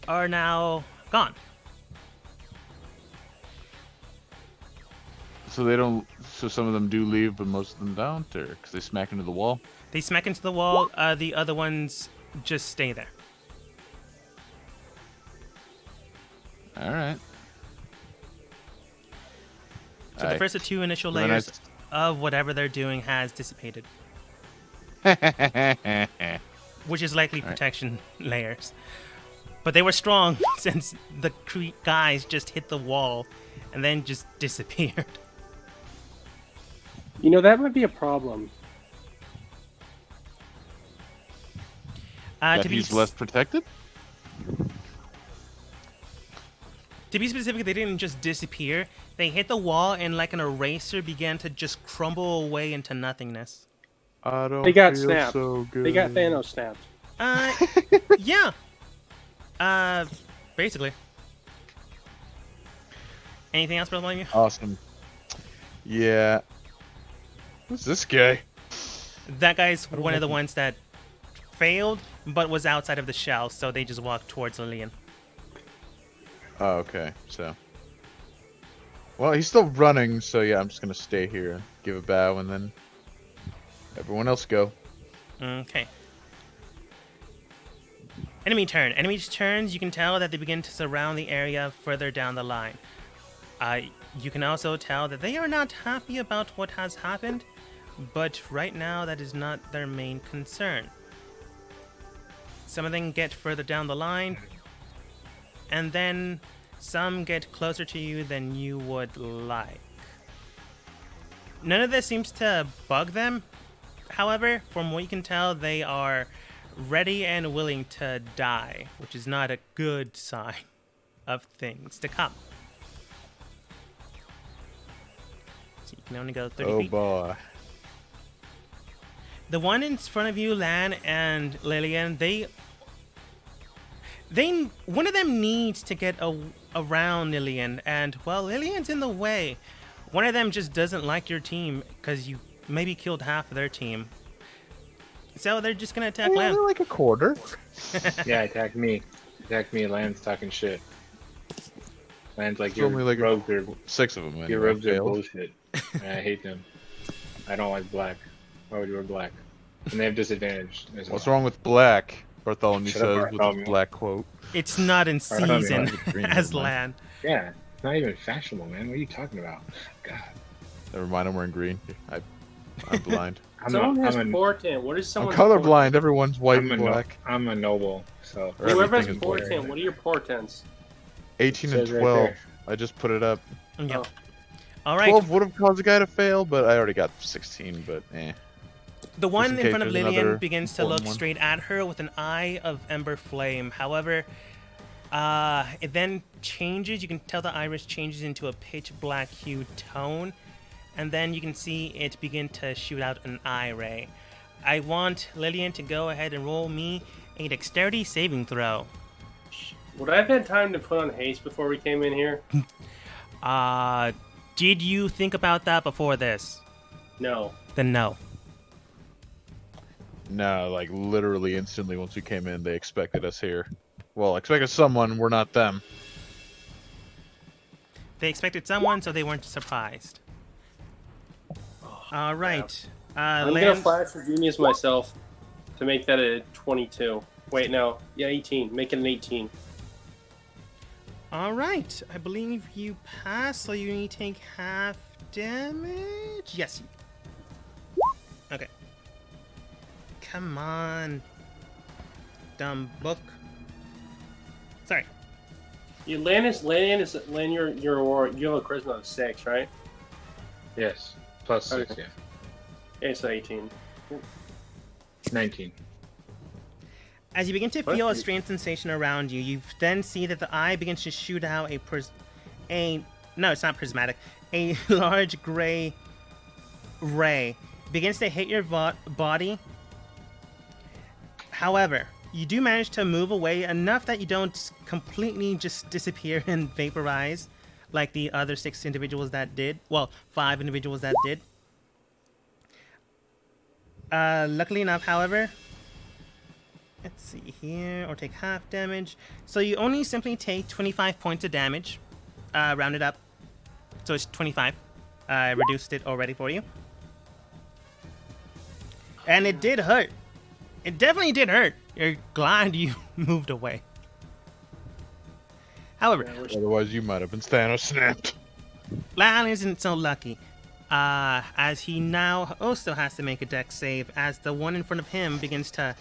are now gone. So they don't. So some of them do leave, but most of them don't, or because they smack into the wall. They smack into the wall. The other ones just stay there. All right. So the first of 2 initial Then I layers s- of whatever they're doing has dissipated, which is likely Alright. protection layers. But they were strong since the guys just hit the wall and then just disappeared. You know, that might be a problem. that To be he's less protected. To be specific, they didn't just disappear. They hit the wall and like an eraser began to just crumble away into nothingness. I don't They got feel snapped. so good. They got Thanos snapped. Yeah. Basically. Anything else, Bartholomew? Awesome. Yeah. Who's this guy? That guy's one of the ones that failed, but was outside of the shell, so they just walked towards Lillian. Oh, okay. So. Well, he's still running, so yeah, I'm just gonna stay here and give a bow, and then everyone else go. Okay. Enemy turn. Enemies' turns, you can tell that they begin to surround the area further down the line. You can also tell that they are not happy about what has happened, but right now that is not their main concern. Some of them get further down the line, and then some get closer to you than you would like. None of this seems to bug them. However, from what you can tell, they are ready and willing to die, which is not a good sign of things to come. So you can only go 30 Oh feet. boy. The one in front of you, Lan and Lillian, one of them needs to get around Lillian, and well, Lillian's in the way. One of them just doesn't like your team because you maybe killed half of their team. So they're just gonna attack Lan. Like a quarter. Yeah, attack me. Attack me. Land's talking shit. Land's like, It's your only like rogues are 6 of them. your Anyway, rogues are failed. bullshit. And I hate them. I don't like black. Why would you wear black? And they have disadvantage as What's well. wrong with black? Bartholomew Shut up, says with his Bartholomew. black quote. It's not in Bartholomew. season Green, as never mind. Lan. Yeah, it's not even fashionable, man. What are you talking about? God. Never mind, I'm wearing green. I'm blind. Someone has I'm a, portent. What is I'm someone's colorblind. Everyone's white I'm a, and no, black. I'm a noble, so. Or Whoever has everything is portent, what are your portents? 18 and Says right 12. there. I just put it up. Yeah. Oh. All right. 12 would have caused a guy to fail, but I already got 16. But eh. The one in in case front of there's Lillian another begins to important look one. straight at her with an eye of ember flame. However, it then changes. You can tell the iris changes into a pitch black hue tone, and then you can see it begin to shoot out an eye ray. I want Lillian to go ahead and roll me a dexterity saving throw. Would I have had time to put on haste before we came in here? Did you think about that before this? No. Then no. No, like literally instantly once we came in, they expected us here. Well, expected someone, we're not them. They expected someone, so they weren't surprised. All right. I'm gonna flash for Genius myself to make that a 22. Wait, no, yeah, 18. Make it an 18. All right. I believe you pass, so you need to take half damage. Yes. Okay. Come on. Dumb book. Sorry. You you have a charisma of 6, right? Yes. Plus 6, Okay. yeah. Yeah, so 18. 19. As you begin to What? feel a strange sensation around you, you then see that the eye begins to shoot out no, it's not prismatic. A large gray ray begins to hit your body. However, you do manage to move away enough that you don't completely just disappear and vaporize like the other 6 individuals that did. Well, 5 individuals that did. Luckily enough, however, let's see here, or take half damage. So you only simply take 25 points of damage, rounded up. So it's 25. I reduced it already for you. And it did hurt. It definitely did hurt. You're glad you moved away. However, Otherwise, you might have been Thanos snapped. Lan isn't so lucky, as he now also has to make a dex save as the one in front of him begins to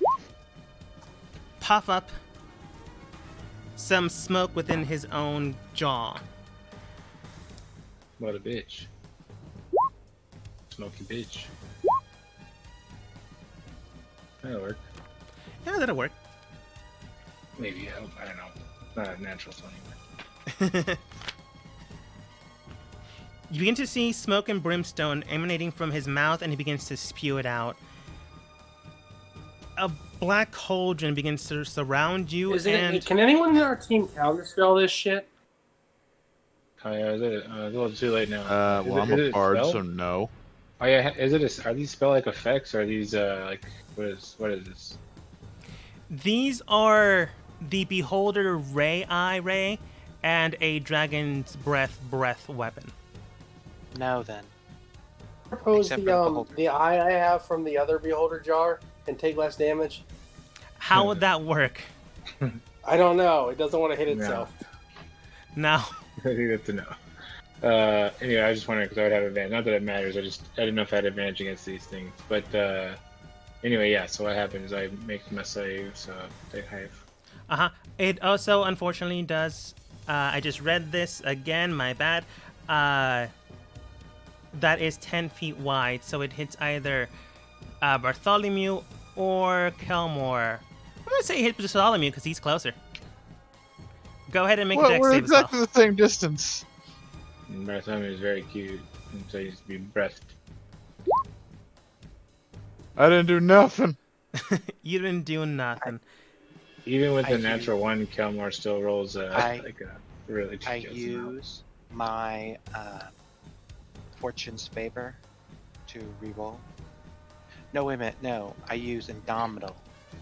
puff up some smoke within his own jaw. What a bitch. Smoky bitch. That'll work. Yeah, that'll work. Maybe, I don't know. Not a natural 20. You begin to see smoke and brimstone emanating from his mouth, and he begins to spew it out. A black cauldron begins to surround you, Can anyone in our team counterspell this shit? Oh yeah, is it? It's a little too late now. Well, I'm a bard, so no. Oh yeah, are these spell-like effects, or are these like what is this? These are the Beholder Ray and a Dragon's Breath weapon. No, then. Propose Except for the beholder. the eye I have from the other beholder jar and take less damage. How would that work? I don't know. It doesn't want to hit No. itself. Now, I think that's a no. Anyway, I was just wondering because I would have advantage. Not that it matters. I didn't know if I had advantage against these things. But anyway, yeah. So what happens? I make my save. So they have. it also unfortunately does. I just read this again. My bad. That is 10 feet wide, so it hits either Bartholomew or Kelmore. I'm gonna say hit Bartholomew because he's closer. Go ahead and make a Well, dex we're save as well. exactly the same distance. And Bartholomew is very cute, and so he used to be breathed. I didn't do nothing. You didn't do nothing. Even with the I natural one, Kelmore still rolls I- like a really. I ridiculous amount. use my Fortune's Favor to reroll. No, wait a minute. No, I use Indomitable.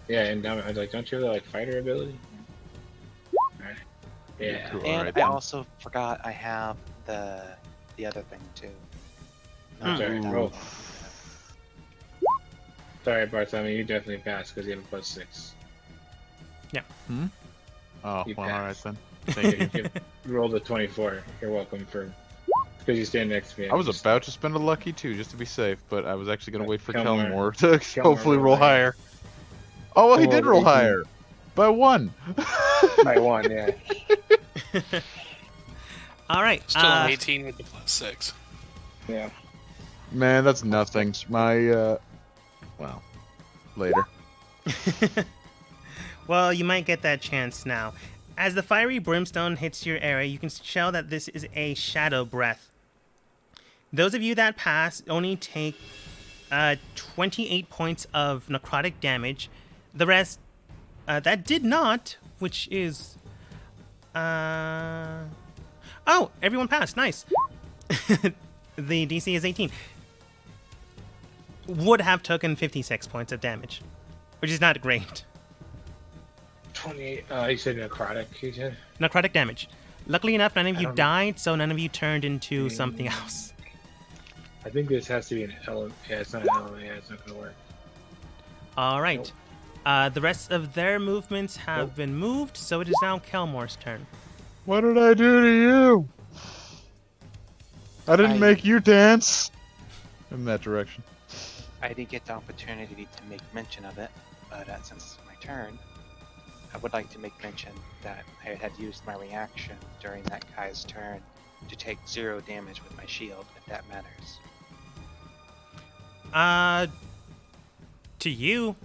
Yeah, and I was like, don't you have the like fighter ability? Alright. Yeah. Cool. And Alright, I then. also forgot I have the other thing too. Sorry, Indomitable. roll. Sorry, Bartholomew, you definitely passed because you have a +6. Oh, You well, alright passed. then. Thank you. You rolled a 24. You're welcome for because you stand next to me. I was just- about to spend a lucky too, just to be safe, but I was actually going to wait for Kelmore- Kelmore to Kelmore hopefully rolled roll higher. higher. Oh, well, he Kelmore did roll rolled 18. higher. By 1. by 1, yeah. All right. Still an 18 with the +6. Yeah. Man, that's nothing. My, well, later. Well, you might get that chance now. As the fiery brimstone hits your area, you can tell that this is a shadow breath. Those of you that pass only take 28 points of necrotic damage. The rest that did not, which is oh, everyone passed. Nice. The DC is 18. Would have taken 56 points of damage. which is not great. 28. You said necrotic. You said. Necrotic damage. Luckily enough, none of I you don't- died, so none of you turned into something else. I think this has to be an element. Yeah, it's not an element. Yeah, it's not gonna work. All right. The rest of their movements have been moved, so it is now Kelmore's turn. What did I do to you? I didn't I- make you dance. In that direction. I did get the opportunity to make mention of it, but since it's my turn, I would like to make mention that I had used my reaction during that guy's turn to take 0 damage with my shield, if that matters. To you,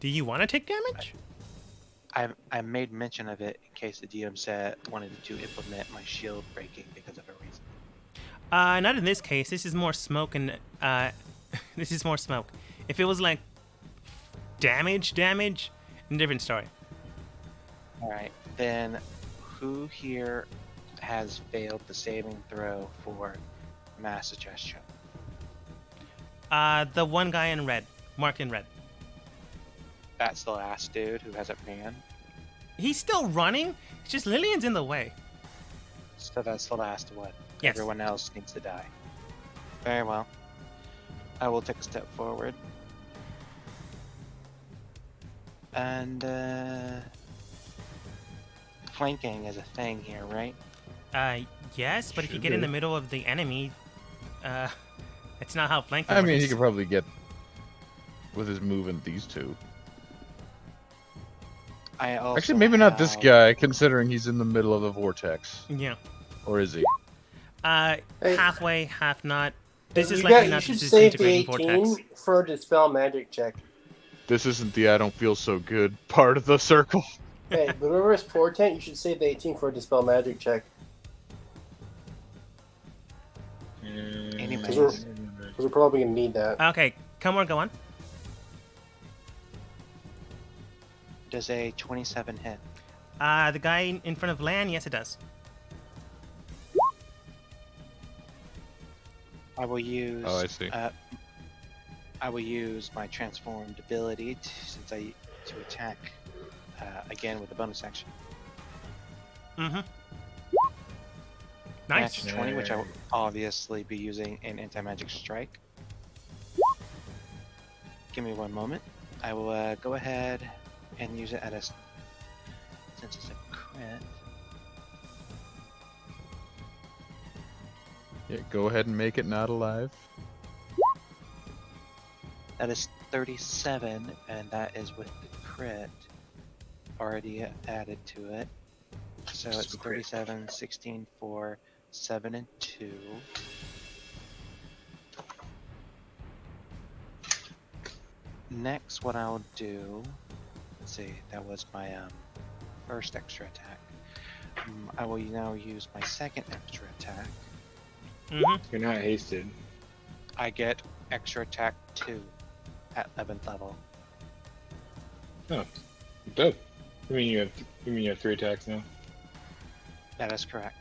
do you want to take damage? I made mention of it in case the DM said wanted to implement my shield breaking because of a reason. Not in this case. This is more smoke and this is more smoke. If it was like damage, different story. Alright, then who here has failed the saving throw for mass suggestion? The one guy in red, marked in red. That's the last dude who hasn't ran. He's still running. It's just Lillian's in the way. So that's the last one. Yes. Everyone else needs to die. Very well. I will take a step forward. And flanking is a thing here, right? Yes, but if you Should get in be. the middle of the enemy, it's not how flanking I mean, he works. could probably get with his movement these two. I also Actually, maybe not this have- guy, considering he's in the middle of the vortex. Yeah. Or is he? Hey. Halfway, half not. This is you likely you not should the save the disintegrating 18 vortex. for a dispel magic check. This isn't the I don't feel so good part of the circle. Hey, but whoever is portent, you should save the 18 for a dispel magic check. Anyways. Because we're probably gonna need that. Okay, come on, go on. Does a 27 hit? The guy in front of Lan, yes, it does. I will use. Oh, I see. I will use my transformed ability to attack again with a bonus action. Mm-hmm. Nice. That's 20, which I will obviously be using in anti-magic strike. Give me one moment. I will go ahead and use it at a since it's a crit. Yeah, go ahead and make it not alive. That is 37, and that is with the crit already added to it. So it's Super crit. 37, 16, 4, 7, and 2. Next, what I'll do, let's see, that was my first extra attack. I will now use my second extra attack. Mm-hmm. You're not hasted. I get extra attack 2 at 11th level. Dope. You mean you have 3 attacks now? That is correct.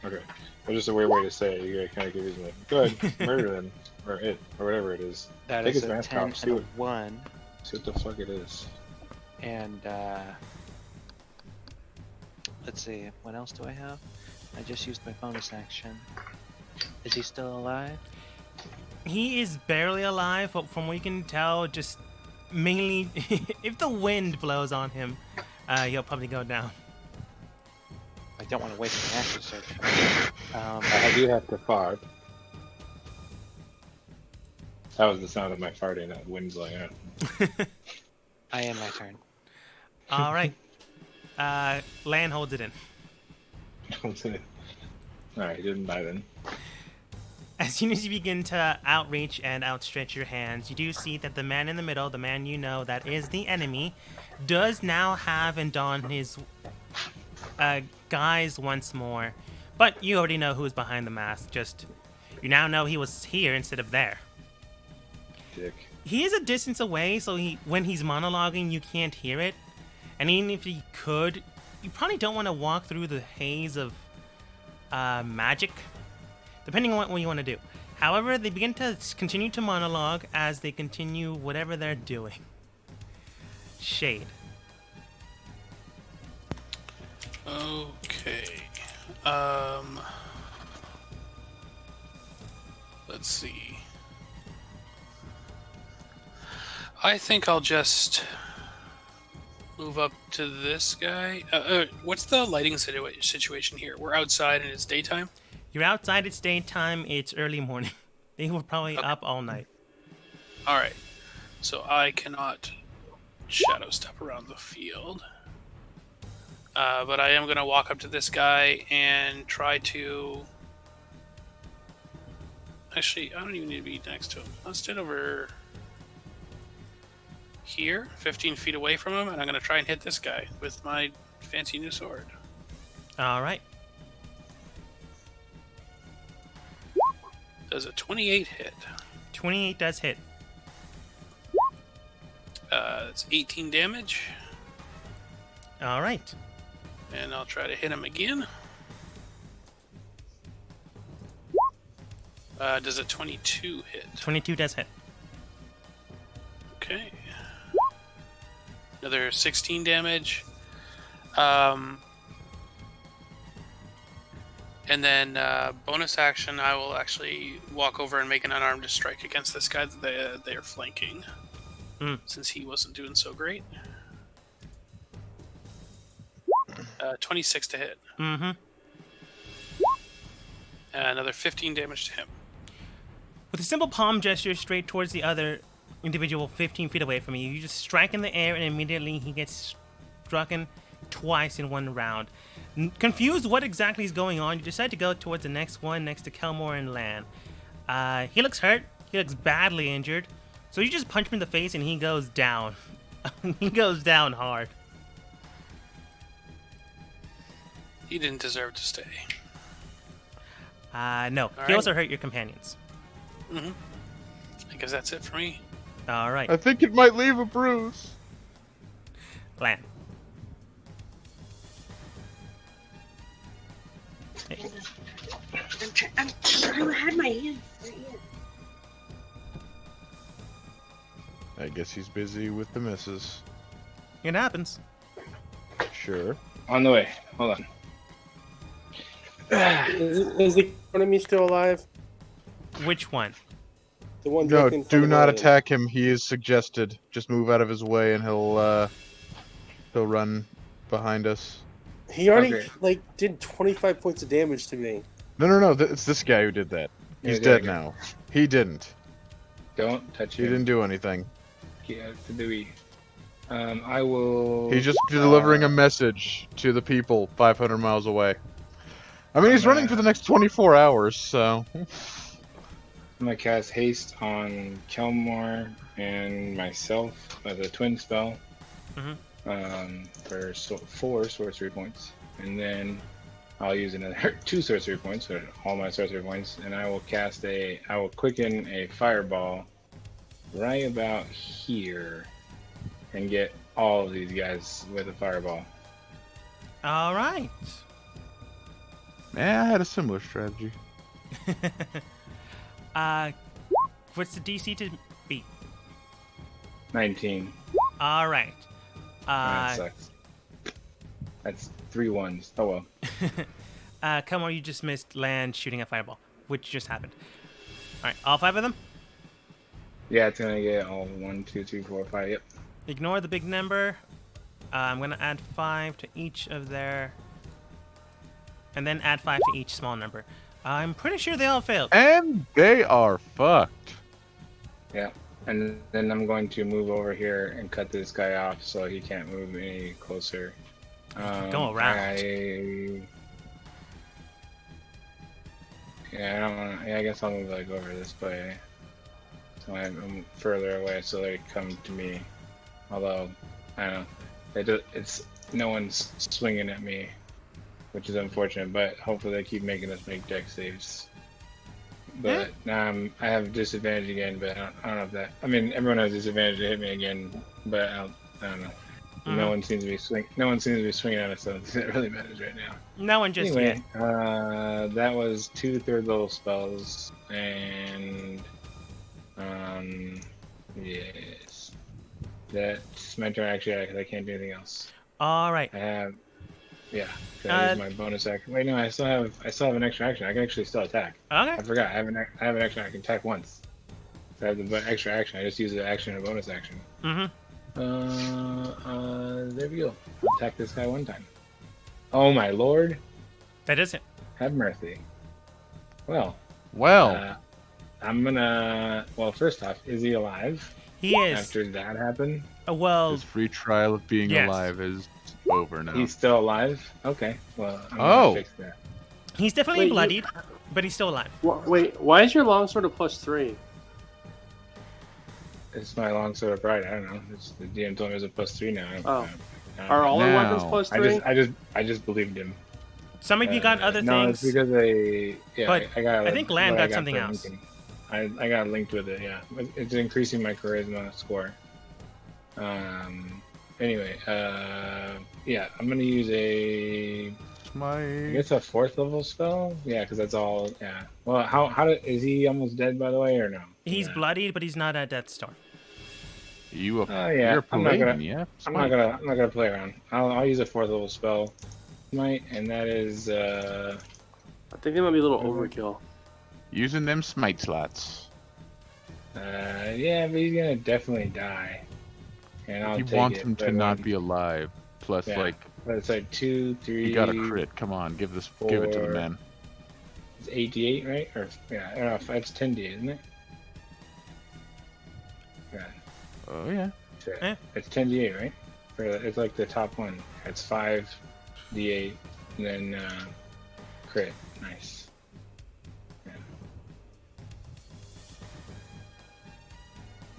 Okay. Well, just a weird way to say it. You gotta kind of give him like, go ahead, murder them, or it, or whatever it is. That Take is his a mask 10 off, see and a what- 1. See what the fuck it is. And let's see, what else do I have? I just used my bonus action. Is he still alive? He is barely alive, but from what you can tell, just mainly if the wind blows on him, he'll probably go down. I don't want to waste an action search. I do have to fart. That was the sound of my farting. That wind's like, I am my turn. All right. Lan holds it in. Alright, he didn't die then. As soon as you begin to outreach and outstretch your hands, you do see that the man in the middle, the man you know that is the enemy, does now have and don his guise once more. But you already know who's behind the mask. Just you now know he was here instead of there. Dick. He is a distance away, so when he's monologuing, you can't hear it. And even if he could, you probably don't want to walk through the haze of magic, depending on what you want to do. However, they begin to continue to monologue as they continue whatever they're doing. Shade. Okay. Let's see. I think I'll just move up to this guy. What's the lighting situation here? We're outside and it's daytime. You're outside, it's daytime, it's early morning. They were probably up all night. All right. So I cannot shadow step around the field. But I am going to walk up to this guy and try to... Actually, I don't even need to be next to him. I'll stand over here, 15 feet away from him, and I'm going to try and hit this guy with my fancy new sword. All right. Does a 28 hit? 28 does hit. That's 18 damage, All right. and I'll try to hit him again. Does a 22 hit? 22 does hit. Okay. Another 16 damage. And then bonus action, I will actually walk over and make an unarmed strike against this guy that they are flanking. Since he wasn't doing so great. 26 to hit. Mm-hmm. Another 15 damage to him. With a simple palm gesture straight towards the other individual 15 feet away from you, you just strike in the air and immediately he gets struck twice in one round. Confused what exactly is going on, you decide to go towards the next one next to Kelmore and Lan. He looks hurt. He looks badly injured. So you just punch him in the face and he goes down. He goes down hard. He didn't deserve to stay. No. All He right. also hurt your companions. I guess that's it for me. All right. I think it might leave a bruise. Lan. I had my hands right here. I guess he's busy with the missus. It happens. Sure. On the way. Hold on. Is the enemy still alive? Which one? The one No, directly in front do of not Ryan. attack him. He is suggested. Just move out of his way and he'll run behind us. He already Okay. did 25 points of damage to me. No. It's this guy who did that. He's Yeah, dead yeah. now. He didn't. Don't touch He him. didn't do anything. Yeah, do we? I will. He's just delivering a message to the people 500 miles away. I mean, he's running for the next 24 hours, so... I'm gonna cast haste on Kelmore and myself as a twin spell. For 4 sorcery points, and then I'll use another 2 sorcery points, so all my sorcery points, and I will quicken a fireball right about here, and get all of these guys with a fireball. All right. Yeah, I had a similar strategy. What's the DC to beat? 19. All right. That sucks. That's 3 ones. Oh well. Come on, you just missed Lan shooting a fireball, which just happened. All right, all 5 of them? Yeah, it's gonna get all 1, 2, 3, 4, 5. Yep. Ignore the big number. I'm going to add 5 to each of their... And then add 5 to each small number. I'm pretty sure they all failed. And they are fucked. Yeah. And then I'm going to move over here and cut this guy off so he can't move any closer. Go around. I don't want to. Yeah, I guess I'll move over this way. So I'm further away so they come to me. Although, I don't know. It's no one's swinging at me, which is unfortunate, but hopefully they keep making us make deck saves. But I have disadvantage again, but I don't know if that. I mean, everyone has disadvantage to hit me again, but I don't know. No one seems to be swinging at us, so it really matters right now. No one just yet. Anyway, that was 2 third-level spells, and yes. That's my turn actually because I can't do anything else. All right. I have, yeah. That is my bonus action. Wait, no, I still have an extra action. I can actually still attack. Okay. I forgot. I have an extra. I can attack once. So I have the extra action. I just use the action and a bonus action. There we go. I'll attack this guy one time. Oh my lord! That is it. Have mercy. Well, I'm gonna. Well, first off, is he alive? He is. After that happened, Well, His free trial of being Yes. alive is over now. he's still alive. Okay. Well, I'm gonna fix that. he's definitely Wait, you- bloodied, but he's still alive. Wait, why is your longsword a +3? It's my longsword of pride. I don't know. The DM told me it was a +3 now. Oh. I don't Are know. all our weapons Now, +3? I just believed him. Some of you got other no, things. it's because But I got. I think Lamb what I got something for else. linking. I got linked with it. Yeah, it's increasing my charisma score. Anyway, yeah, I'm gonna use I My guess a 4th level spell. Yeah, because that's all. Yeah. Well, is he almost dead by the way or no? He's Yeah. bloodied, but he's not at Death's Door. you a Yeah, you're a I'm not paladin, gonna- yeah? I'm not gonna play around. I'll use a 4th level spell, smite, and that is I think they might be a little overkill. Using them smite slots. yeah, but he's gonna definitely die. And I'll He take wants it, him to but, not be alive. Plus, yeah. like, But it's like 2, 3. you got a crit. Come on, give it to the 4. man. It's 8d8, right? Or yeah, I don't know if that's 10d8, isn't it? Yeah, Oh yeah. it's 10d8, right? It's like the top one. It's 5d8, and then crit. Nice. Yeah.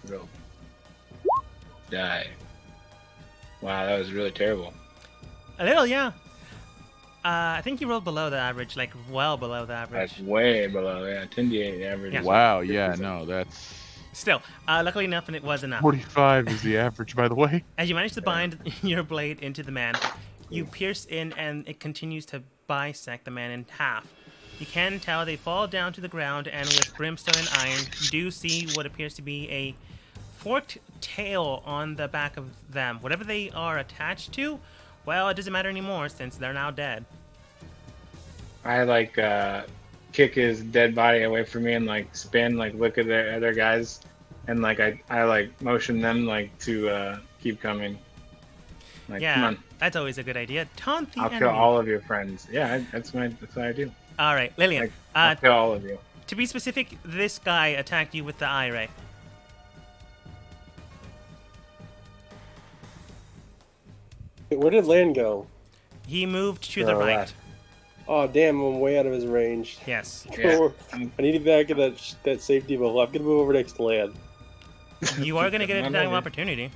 Roll. Die. Wow, that was really terrible. A little, yeah. I think you rolled below the average, like well below the average. That's way below. Yeah, 10d8 average. Yeah. is Wow. like Yeah. 50%. No, that's Still, luckily enough, and it was enough. 45 is the average, by the way. As you manage to bind your blade into the man, you pierce in and it continues to bisect the man in half. You can tell they fall down to the ground, and with brimstone and iron, you do see what appears to be a forked tail on the back of them. Whatever they are attached to, well, it doesn't matter anymore since they're now dead. I like kick his dead body away from me and like spin, like look at the other guys, and like I like motion them like to keep coming. Like, Yeah, come on, that's always a good idea. Taunt the I'll enemy. kill all of your friends. Yeah, that's what I do. All right, Lillian. Like, I'll kill all of you. To be specific, this guy attacked you with the eye ray. Where did Land go? He moved to the right. left. Oh, damn, I'm way out of his range. Yes. Yeah. I need to back at that safety bubble. I'm gonna move over next to Land. You are going to get a No, time no, opportunity.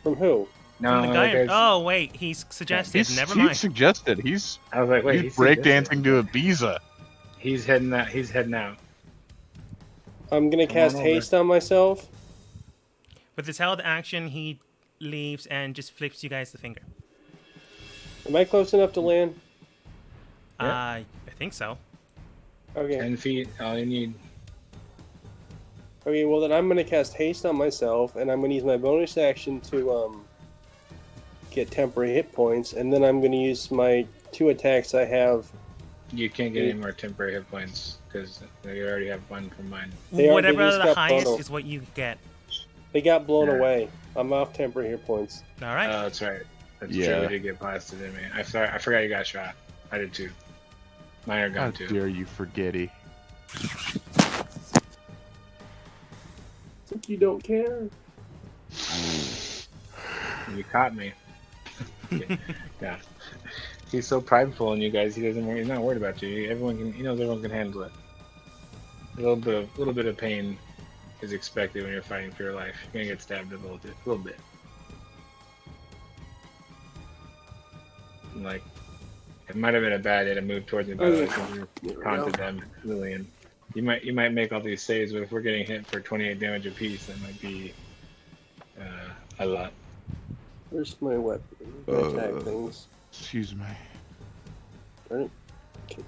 From who? No, From the guy. like Oh, wait. He's suggested. Never He mind. suggested. He's I was like, wait, he's breakdancing to Ibiza. He's heading out. He's heading out. I'm gonna Come cast on over. haste on myself. With his held action, he leaves and just flips you guys the finger. Am I close enough to Land? Yeah. I think so. Okay. 10 feet. All you need. Okay, well then I'm gonna cast haste on myself, and I'm gonna use my bonus action to get temporary hit points, and then I'm gonna use my 2 attacks I have. You can't get any more temporary hit points because you already have one from mine. They Whatever just the got highest blown is what you get. They got blown Yeah. away. I'm off temporary hit points. All right. Oh, that's right. That's Yeah. true. We did get blasted, didn't we? I forgot you got shot. I did too. Mine are How gone too. dare you, forgetty? Think you don't care? You caught me. Yeah. He's so prideful in you guys. He's not worried about you. He knows everyone can handle it. A little bit of pain is expected when you're fighting for your life. You're gonna get stabbed a little bit. And, like, it might have been a bad day to move towards me, by the way, since you taunted them, Lillian. You might make all these saves, but if we're getting hit for 28 damage apiece, that might be a lot. Where's my weapon? My attack things. Excuse me. Right?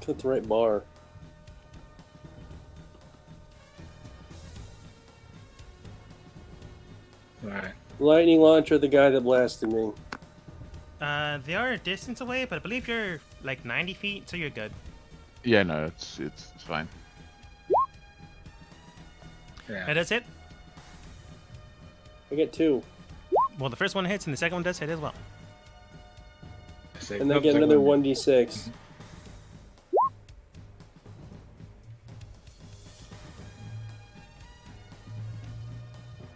Click the right bar. Alright. Lightning launcher, the guy that blasted me. They are a distance away, but I believe you're like 90 feet, so you're good. Yeah, no, it's fine. Yeah. That does hit. I get 2. Well, the first one hits, and the second one does hit as well. And then I get another 1d6.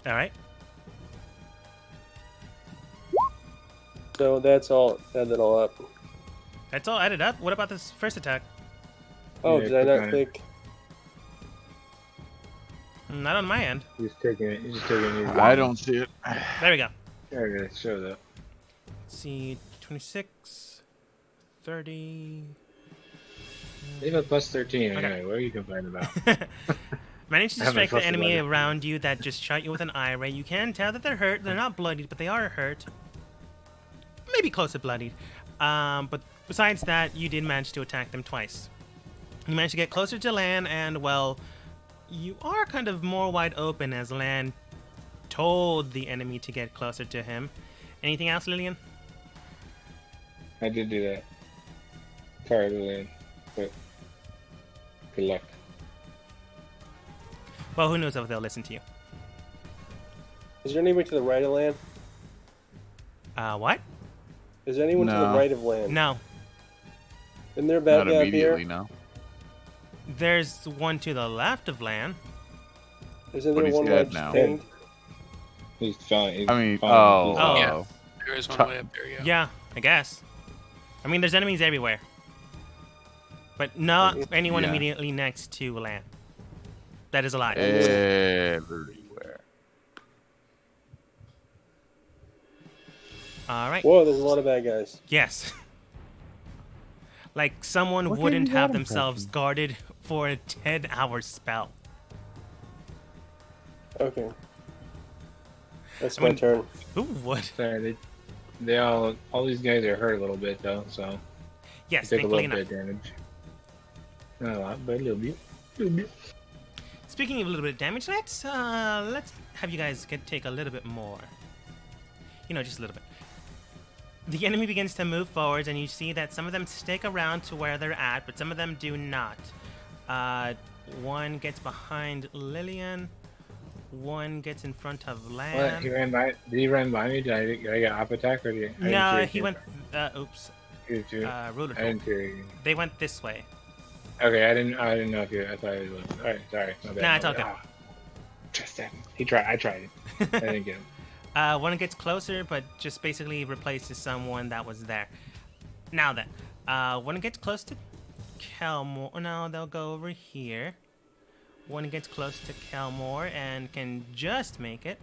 All right. So that's all. Add that all up. That's all added up. What about this first attack? Oh, Yeah, did I click not on it. click? Not on my end. He's taking it. He's taking it. I don't see it. There we go. There it is. Shows up. Let's see, 26, 30. Leave a plus 13 Okay. anyway. What are you complaining about? Manage to I haven't strike the fussed enemy about it. around you that just shot you with an eye ray. You can tell that they're hurt. They're not bloodied, but they are hurt. Maybe close to bloodied. But besides that, you did manage to attack them twice. You managed to get closer to Lan, and well, you are kind of more wide open as Lan told the enemy to get closer to him. Anything else, Lillian? I did do that. Sorry, Lillian. But good luck. Well, who knows if they'll listen to you. Is there anybody to the right of land? What? Is there anyone to the No. right of land? No. Isn't there a bad Not guy up immediately, here? no. There's one to the left of Lan. Isn't But there he's one dead like now. pinned? He's fine. He's I mean, fine. oh, Oh. Yeah. There is one Ta- way up there, yeah. Yeah, I guess. I mean, there's enemies everywhere. But not anyone Yeah. immediately next to Lan. That is a lie. Everywhere. Alright. Whoa, there's a lot of bad guys. Yes. Like someone What wouldn't gave you have that themselves impression? guarded for a 10-hour spell. Okay. That's I my mean- turn. Who would? Sorry, they all these guys are hurt a little bit though, so Yes, they take a thankfully little enough. bit of damage. Not a lot, but a little bit. Little bit. Speaking of a little bit of damage, let's have you guys take a little bit more. You know, just a little bit. The enemy begins to move forwards, and you see that some of them stick around to where they're at, but some of them do not. One gets behind Lillian. One gets in front of What? Lan. He ran by? Did he run by me? Did I get op attack or did I didn't see No, it he here. went. Oops. Did you? Ruler I didn't hear you. They went this way. Okay, I didn't know if you. I thought it was. All right, sorry. My bad. Nah, it's my all bad. good. Ah, Trust him. He tried. I tried it. I didn't get him. One gets closer, but just basically replaces someone that was there. Now then, one gets close to Kelmore. No, they'll go over here. One gets close to Kelmore and can just make it.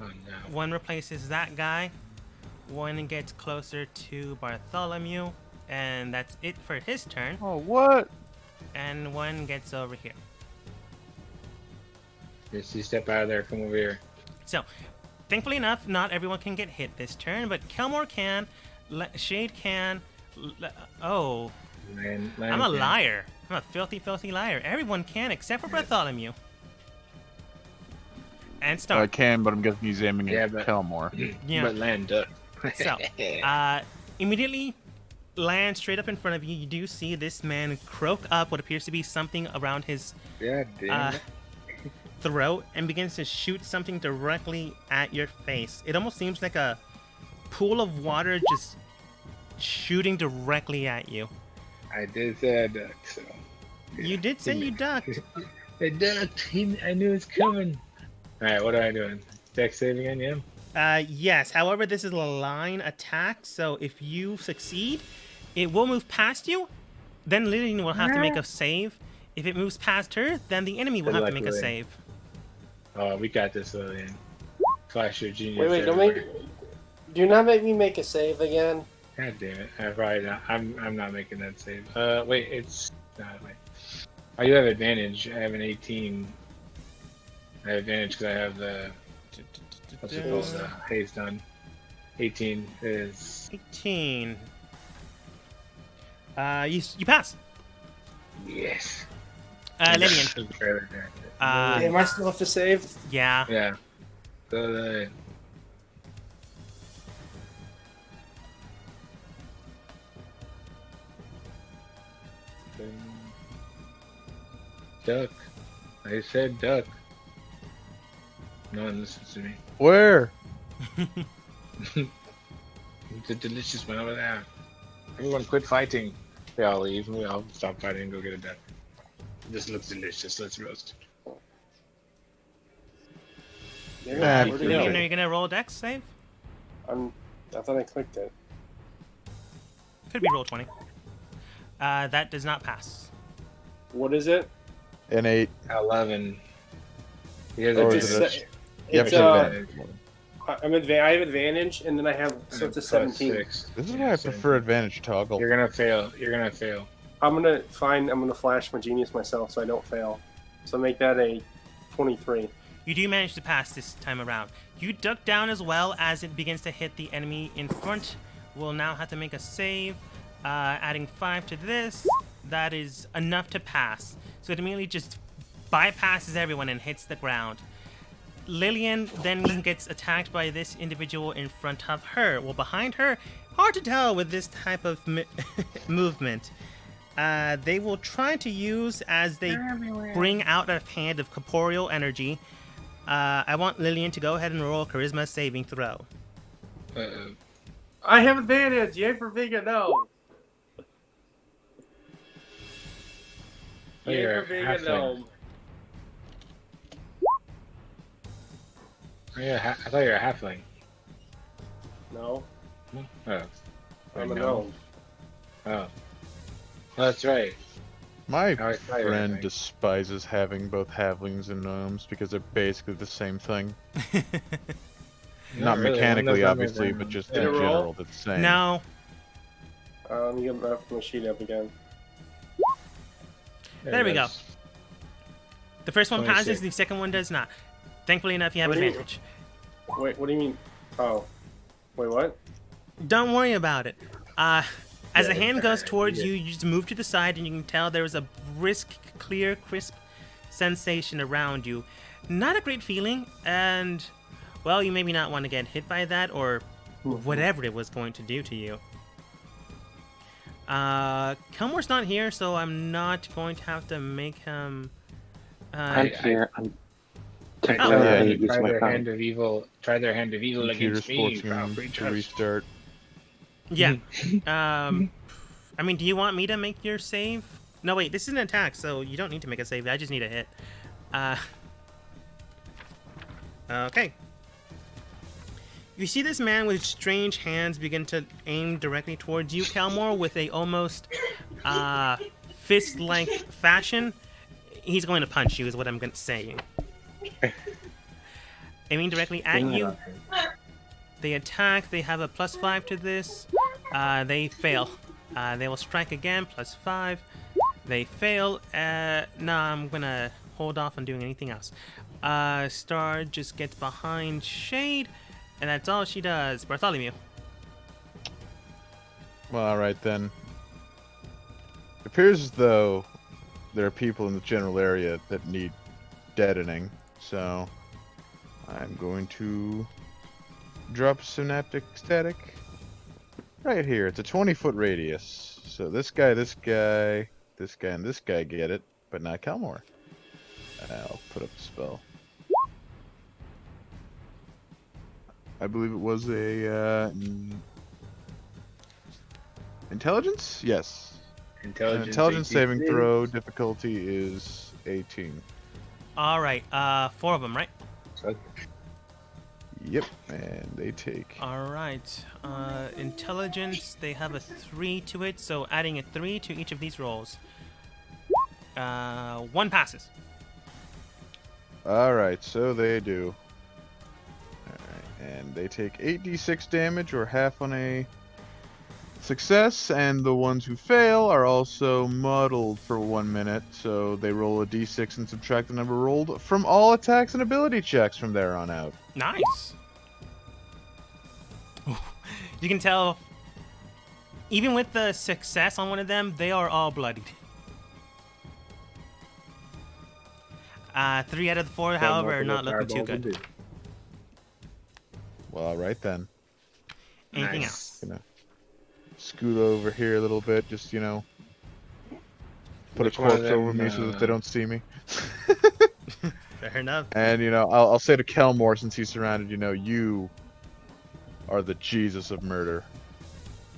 Oh no. One replaces that guy. One gets closer to Bartholomew, and that's it for his turn. Oh, what? And one gets over here. Just you step out of there. Come over here. So, thankfully enough, not everyone can get hit this turn, but Kelmore can, Shade can. Oh, Land I'm a can. liar. I'm a filthy, filthy liar. Everyone can except for Bartholomew. And I Star. can, but I'm guessing he's aiming Yeah, at but- Kelmore. Yeah. But land duck. So, immediately land straight up in front of you. You do see this man croak up what appears to be something around his God damn uh, it. throat and begins to shoot something directly at your face. It almost seems like a pool of water just shooting directly at you. I did say I ducked, so. You did say you ducked. I ducked. I knew it was coming. Alright, what am I doing? Dex save again, yeah? Yes. However, this is a line attack, so if you succeed, it will move past you. Then Lillian will have to make a save. If it moves past her, then the enemy will Good have to luck, make a Lillian. save. Oh, we got this, Lillian. Flash your genius. Wait, don't everywhere. make. Do not make me make a save again. God damn it! I probably not. I'm not making that save. Wait, it's not. Wait. Oh, you have advantage. I have an 18. I have advantage because I have the what's it called? Haze done. 18 is 18. You pass. yes. Lillian. There's a trailer there. Am I still have to save? Yeah. Yeah. So duck. I said duck. No one listens to me. Where? The delicious one over there. Everyone quit fighting. They all leave. We all stop fighting and go get a duck. This looks delicious. Let's roast it. Yeah, where'd it go? Are you gonna roll a dex save? I thought I clicked it. Could be roll 20. That does not pass. What is it? An 8. 11. Here's Or a is It's, it it's, advantage. I have advantage, and then I have, so it's a 17. 6. This is why I prefer advantage toggle. You're gonna fail. You're gonna fail. I'm gonna flash my genius myself so I don't fail. So make that a 23. You do manage to pass this time around. You duck down as well as it begins to hit the enemy in front. Will now have to make a save. Adding 5 to this, that is enough to pass. So it immediately just bypasses everyone and hits the ground. Lillian then gets attacked by this individual in front of her. Well, behind her, hard to tell with this type of movement. They will try to use as they They're everywhere. bring out a hand of corporeal energy. I want Lillian to go ahead and roll a charisma saving throw. Uh-oh. I have advantage. Yay for Vega, no. Oh, Yay you're for Vega, halfling. no. Oh, yeah, I thought you were a halfling. No, Oh. I'm a no. gnome. Oh. Oh, that's right. My I thought you were a friend halfling. despises having both halflings and gnomes because they're basically the same thing. Not really, mechanically, one of them is, obviously, but just Did in it roll? general, they're the same. No. Let me get my sheet up again. There we it go. is. The first one passes, 26. the second one does not. Thankfully enough, you have What do you mean? advantage. Wait, what do you mean? Oh. Wait, what? Don't worry about it. As Yeah, the hand goes towards yeah. you, you just move to the side and you can tell there is a brisk, clear, crisp sensation around you. Not a great feeling, and, well, you maybe not want to get hit by that or whatever it was going to do to you. Kelmore's not here, so I'm not going to have to make him... I'm here. I'm technically Oh, yeah, gonna you use Try my their phone. hand of evil. Try their hand of evil Computer's against me. forcing foul him to creatures. restart. Yeah. I mean, do you want me to make your save? No, wait, this is an attack, so you don't need to make a save. I just need a hit. Okay. You see this man with strange hands begin to aim directly towards you, Kelmore, with a almost fist-like fashion. He's going to punch you, is what I'm going to say. Aiming directly at you. They attack. They have a +5 to this. They fail. They will strike again, +5. They fail. No, I'm gonna hold off on doing anything else. Star just gets behind Shade, and that's all she does. Bartholomew. Well, alright then. It appears as though there are people in the general area that need deadening, so I'm going to drop a synaptic static right here. It's a 20-foot radius. So this guy, and this guy get it, but not Kelmore. I'll put up the spell. I believe it was a intelligence? Yes. Intelligence saving 18. throw. Difficulty is 18. All right. 4 of them, right? Yep, and they take. All right. Intelligence. They have a 3 to it, so adding a 3 to each of these rolls. 1 passes. Alright, so they do. Alright, and they take 8d6 damage, or half on a success, and the ones who fail are also muddled for 1 minute, so they roll a d6 and subtract the number rolled from all attacks and ability checks from there on out. Nice. You can tell, even with the success on one of them, they are all bloodied. 3 out of the 4, however, are not looking too good. Well, all right then. Anything Nice. else? Gonna scoot over here a little bit, just put Which a one of corpse over them, me so that they don't see me. Fair enough. And I'll say to Kelmore, since he's surrounded, you are the Jesus of murder.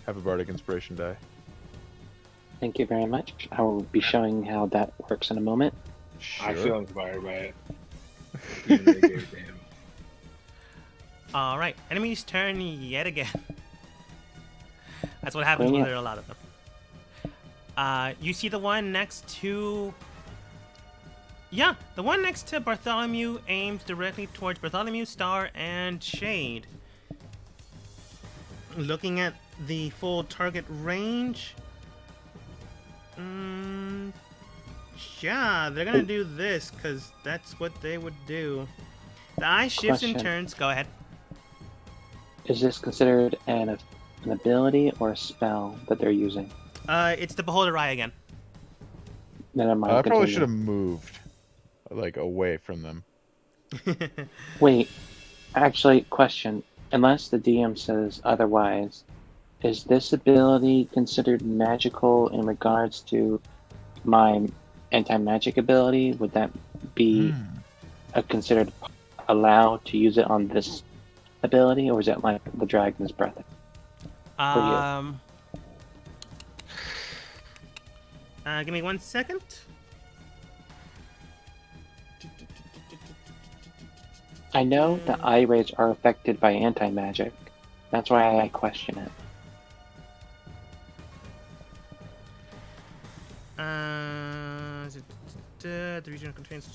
Have a bardic inspiration die. Thank you very much. I will be showing how that works in a moment. Sure. I feel inspired by it. You really gave it to him. All right, enemy's turn yet again. That's what happens Bring when it. there are a lot of them. You see the one next to... Yeah, the one next to Bartholomew aims directly towards Bartholomew, Star, and Shade. Looking at the full target range... yeah, they're gonna do this, because that's what they would do. The eye shifts and Question. turns. Go ahead. Is this considered an ability or a spell that they're using? It's the Beholder Eye again. Then I might I probably should continue. have moved, away from them. Wait, actually, question. Unless the DM says otherwise, is this ability considered magical in regards to my anti-magic ability? Would that be considered allowed to use it on this ability, or is it like the Dragon's Breath? you. Give me 1 second. I know that eye rays are affected by anti-magic. That's why I question it. The region contains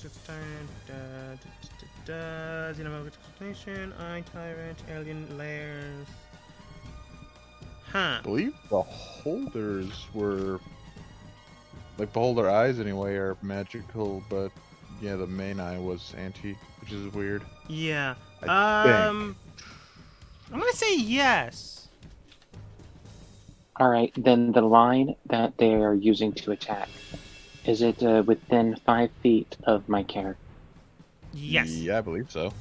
xenomorphic explanation, eye tyrant, alien layers. Huh. I believe beholders were beholder eyes anyway are magical, but yeah, the main eye was anti, which is weird. Yeah. I think. I'm gonna say yes. Alright, then the line that they are using to attack, is it within 5 feet of my character? Yes. Yeah, I believe so.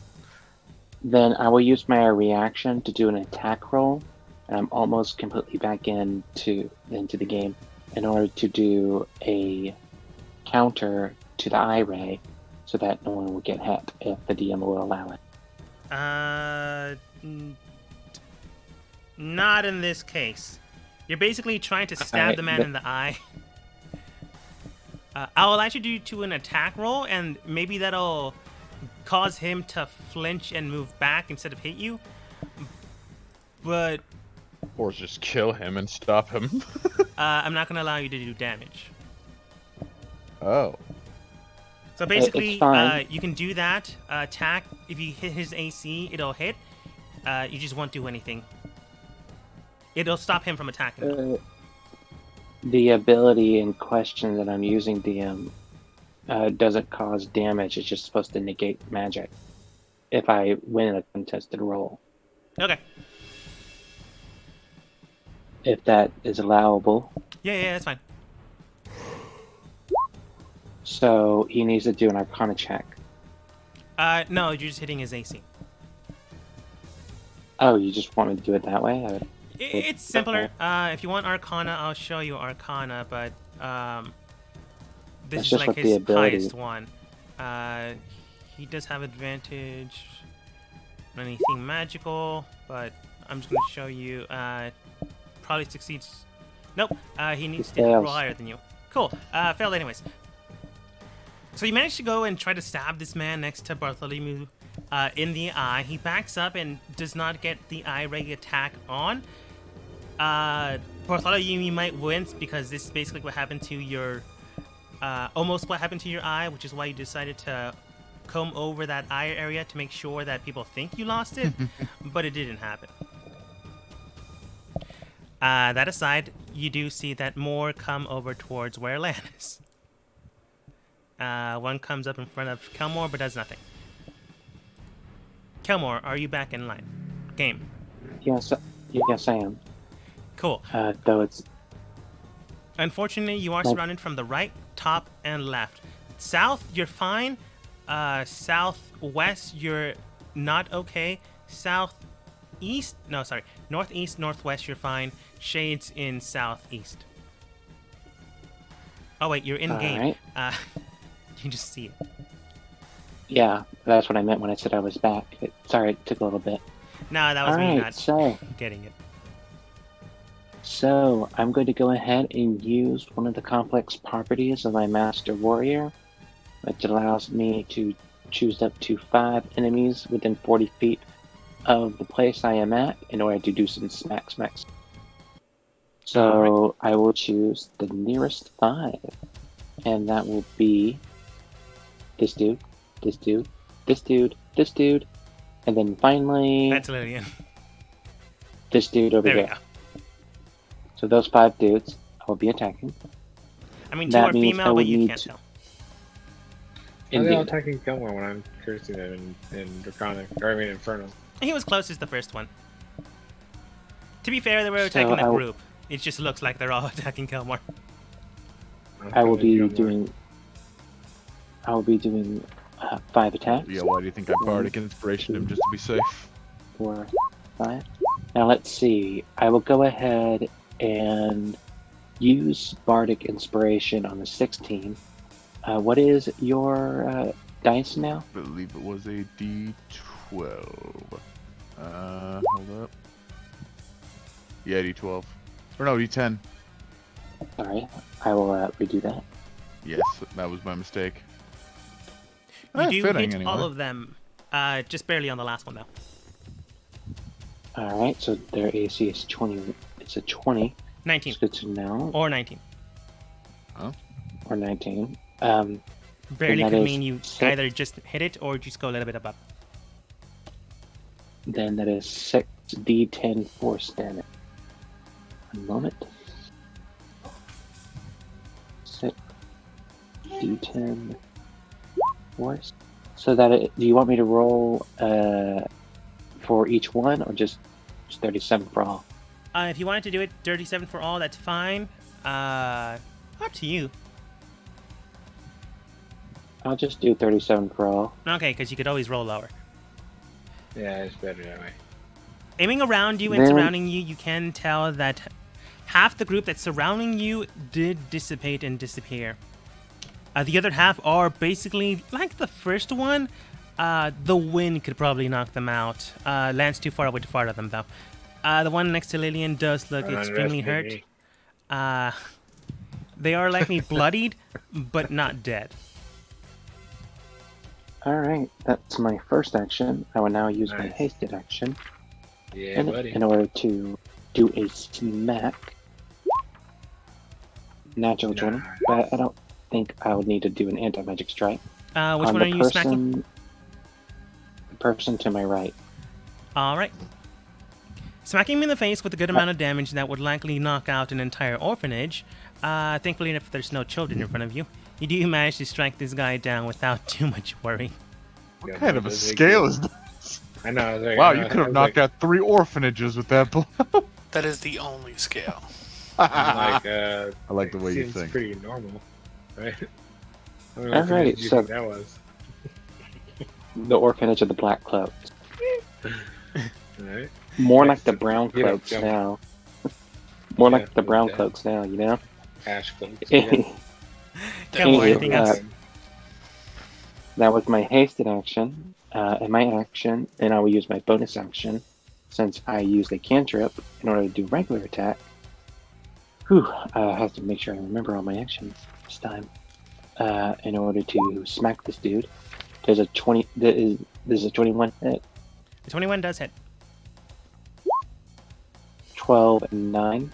Then I will use my reaction to do an attack roll, and I'm almost completely back into the game in order to do a counter to the eye ray so that no one will get hit if the DM will allow it. Not in this case. You're basically trying to stab Alright, the man in the eye. I'll actually do to an attack roll, and maybe that'll cause him to flinch and move back instead of hit you. But Or just kill him and stop him. I'm not gonna allow you to do damage. Oh. So basically, It's fine. you can do that. Attack. If you hit his AC, it'll hit. You just won't do anything. It'll stop him from attacking. The ability in question that I'm using, DM, doesn't cause damage. It's just supposed to negate magic if I win a contested roll. Okay. If that is allowable. Yeah, that's fine. So he needs to do an Arcana check. No, you're just hitting his AC. Oh, you just want me to do it that way? It's simpler. If you want Arcana, I'll show you Arcana, but this That's is just like what the his ability- highest one. He does have advantage on anything magical, but I'm just going to show you. Probably succeeds. Nope. He needs to roll fails. higher than you. Cool. Failed anyways. So you managed to go and try to stab this man next to Bartholomew in the eye. He backs up and does not get the eye ray attack on. Bartholomew might wince because this is basically what happened to your, almost what happened to your eye, which is why you decided to comb over that eye area to make sure that people think you lost it, but it didn't happen. That aside, you do see that more come over towards where Lan is. One comes up in front of Kelmore, but does nothing. Kelmore, are you back in line? Game. Yes, I am. Cool. Though it's Unfortunately, you are Nope. surrounded from the right, top, and left. South, you're fine. Southwest, you're not okay. east. No, sorry, northeast, northwest. You're fine. Shade's in southeast. Oh wait, you're in game. Alright. You can just see it. Yeah, that's what I meant when I said I was back. Sorry, it took a little bit. No, that was me Alright, not so getting it. I'm going to go ahead and use one of the complex properties of my Master Warrior, which allows me to choose up to 5 enemies within 40 feet of the place I am at in order to do some smacks. So I will choose the nearest 5, and that will be this dude, this dude, this dude, this dude, and then finally That's Lillian. this dude over There we there. go. So those 5 dudes I will be attacking. I mean, 2 That are means I female, would but you need can't to- tell. How are they all Indeed. attacking Gilmore when I'm cursing them in Draconic, or I mean Infernal? He was closest the first one. To be fair, they were attacking a group. It just looks like they're all attacking Kelmore. I will be Gilmore. doing. I will be doing 5 attacks. Yeah, why do you think I bardic inspiration him just to be safe? 4, 5. Now let's see. I will go ahead and use Bardic Inspiration on the 16. What is your dice now? I believe it was a D12. Hold up. Yeah, D12. Or no, D10. Sorry, I will redo that. Yes, that was my mistake. You do Fitting, hit anyway. all of them. Just barely on the last one, though. Alright, so their AC is 20. It's a 20. 19. It's good to know. Or 19. Or 19. Barely that could is mean you 6. either just hit it or just go a little bit above. Then that is 6d10 force damage. One moment. 6d10 force. So that do you want me to roll for each one, or just 37 for all? If you wanted to do it 37 for all, that's fine. Up to you. I'll just do 37 for all. Okay, because you could always roll lower. Yeah, it's better that way. Aiming around you and Then- surrounding you, you can tell that half the group that's surrounding you did dissipate and disappear. The other half are basically like the first one. The wind could probably knock them out. Lands too far away to fire at them, though. The one next to Lillian does look Don't extremely underestimate hurt. me. They are likely bloodied, but not dead. Alright, that's my first action. I will now use my Nice. hasted action Yeah, buddy. in order to do a smack. Natural 20, but I don't think I would need to do an anti-magic strike. Which On one the are you smacking? person to my right. Alright. Smacking him in the face with a good amount of damage that would likely knock out an entire orphanage. Thankfully, if there's no children in front of you, you do manage to strike this guy down without too much worry. What Yeah, kind of a those are scale good. is that? I know. I was like, Wow, I you know, could I have was knocked like, out 3 orphanages with that blow. That is the only scale. I'm like, I like the way you seems think. pretty normal, right? I don't know what Alright, do you so- think that was. The orphanage of the black cloaks. Right? More like the brown You know, cloaks jump. now. More Yeah, like the brown yeah. cloaks now, you know? Ash cloaks. Yeah. Come on, Anywho, anything else? That was my hasted action. And my action, and I will use my bonus action, since I used a cantrip in order to do regular attack. Whew, I have to make sure I remember all my actions this time. In order to smack this dude. There's a 20. There's a 21 hit. The 21 does hit. 12 and 9.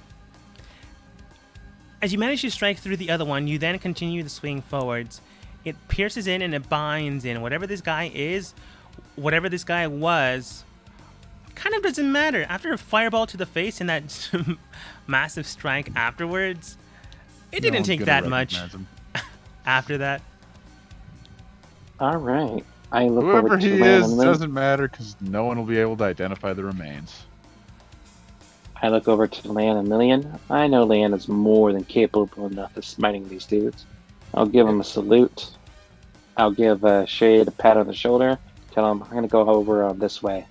As you manage to strike through the other one, you then continue to swing forwards. It pierces in and it binds in. Whatever this guy is, whatever this guy was, kind of doesn't matter. After a fireball to the face and that massive strike afterwards, it No didn't one's take gonna that much recognize him. after that. Alright. I look Whoever over to he Lan is and Lin. doesn't matter because no one will be able to identify the remains. I look over to Lan and Lillian. I know Lan is more than capable enough of smiting these dudes. I'll give him a salute. I'll give Shade a pat on the shoulder. Tell him I'm gonna go over this way.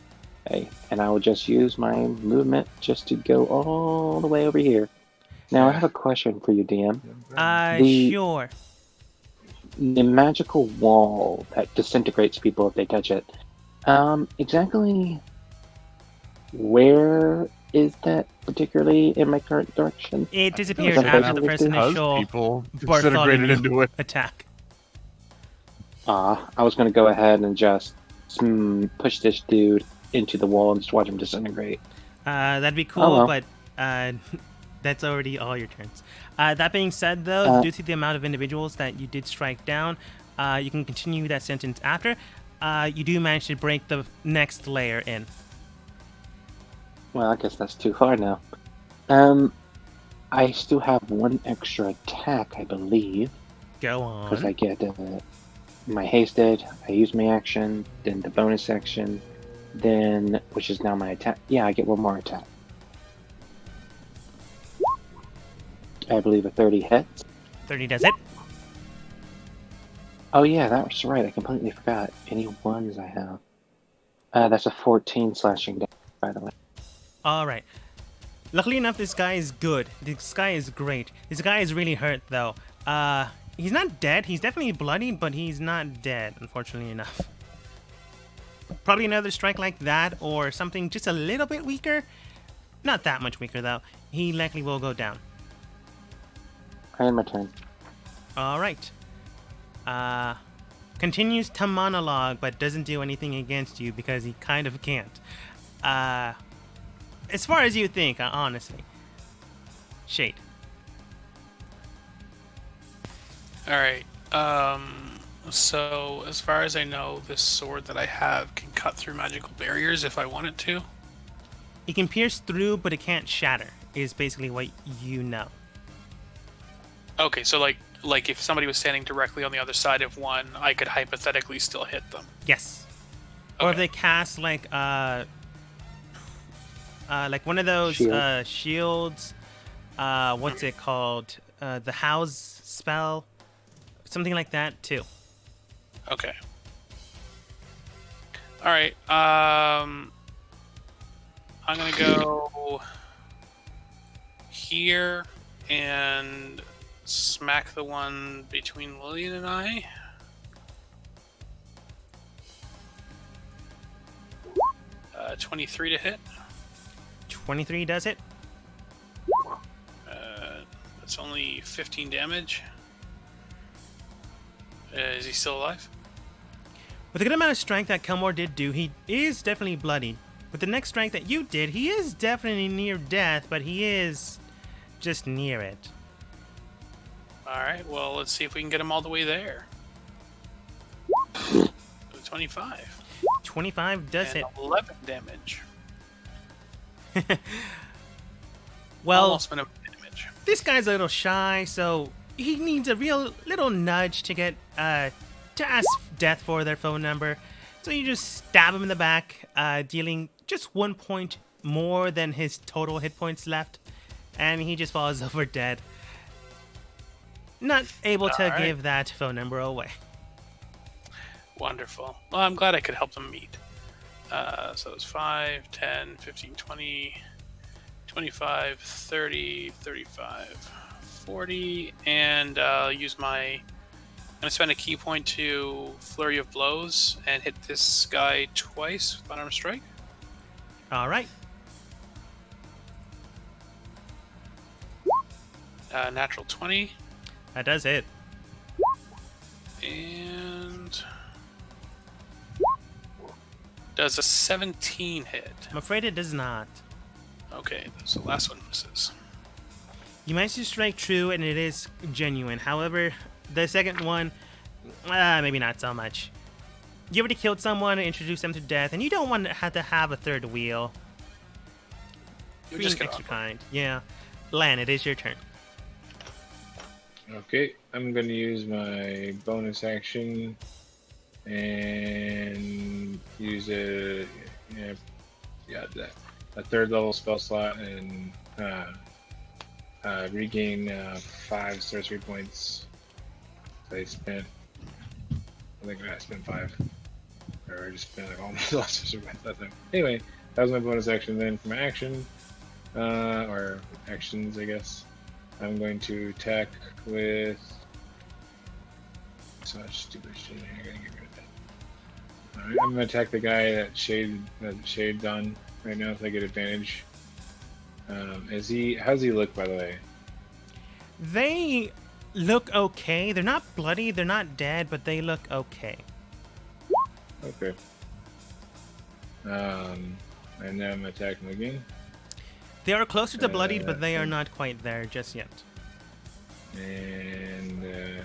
Hey, and I will just use my movement just to go all the way over here. Now, I have a question for you, DM. The Sure. the magical wall that disintegrates people if they touch it. Exactly where is that particularly in my current direction? It disappeared that after the basically first because initial people disintegrated Bartholomew into it. attack. I was going to go ahead and just push this dude into the wall and just watch him disintegrate. That'd be cool, well. but that's already all your turns. That being said, though, due to the amount of individuals that you did strike down, you can continue that sentence after. You do manage to break the next layer in. Well, I guess that's too far now. I still have one extra attack, I believe. Go on. Because I get my hasted, I use my action, then the bonus action, then, which is now my attack. Yeah, I get one more attack. I believe a 30 hits. 30 does it. Oh yeah, that's right. I completely forgot. Any ones I have. That's a 14 slashing damage, by the way. All right. Luckily enough, this guy is good. This guy is great. This guy is really hurt, though. He's not dead. He's definitely bloody, but he's not dead, unfortunately enough. Probably another strike like that, or something just a little bit weaker. Not that much weaker, though. He likely will go down. I end my turn. All right. Continues to monologue, but doesn't do anything against you because he kind of can't. As far as you think, honestly. Shade. All right. So as far as I know, this sword that I have can cut through magical barriers if I want it to. It can pierce through, but it can't shatter. Is basically what you know. Okay, so like if somebody was standing directly on the other side of one, I could hypothetically still hit them. Yes. Or if Okay. they cast like one of those Shield. shields. What's it called? The house spell. Something like that too. Okay. All right. I'm gonna go here and smack the one between Lillian and I. Uh, 23 to hit. 23 does it. That's only 15 damage. Is he still alive? With a good amount of strength that Kelmore did do, he is definitely bloodied. With the next strength that you did, he is definitely near death, but he is just near it. All right. Well, let's see if we can get him all the way there. 25. 25 does and hit. 11 damage. Well, Almost minimum damage. this guy's a little shy, so he needs a real little nudge to get to ask death for their phone number. So you just stab him in the back, dealing just 1 point more than his total hit points left, and he just falls over dead. Not able to Alright. give that phone number away. Wonderful. Well, I'm glad I could help them meet. So it's 5, 10, 15, 20, 25, 30, 35, 40, and use my... I'm going to spend a key point to Flurry of Blows and hit this guy twice with Unarmed Strike. All right. Natural 20. That does hit. And... does a 17 hit. I'm afraid it does not. Okay, so the last one misses. You managed to strike true, and it is genuine. However, the second one, maybe not so much. You already killed someone and introduced them to death, and you don't want to have a third wheel. You Being just get extra off. kind. Yeah. Lan, it is your turn. Okay, I'm gonna use my bonus action and use a third level spell slot and regain 5 sorcery points. I think I spent 5. Whatever, I just spent like almost lost that time. Anyway, that was my bonus action. Then for my action, or actions, I guess, I'm going to attack with. So much stupid shit. I gotta get rid of that. Alright, I'm gonna attack the guy that shade's on right now, so I get advantage. How's he look, by the way? They look okay. They're not bloody, they're not dead, but they look okay. Okay. And then I'm attacking again. They are closer to bloodied, but they are not quite there just yet. And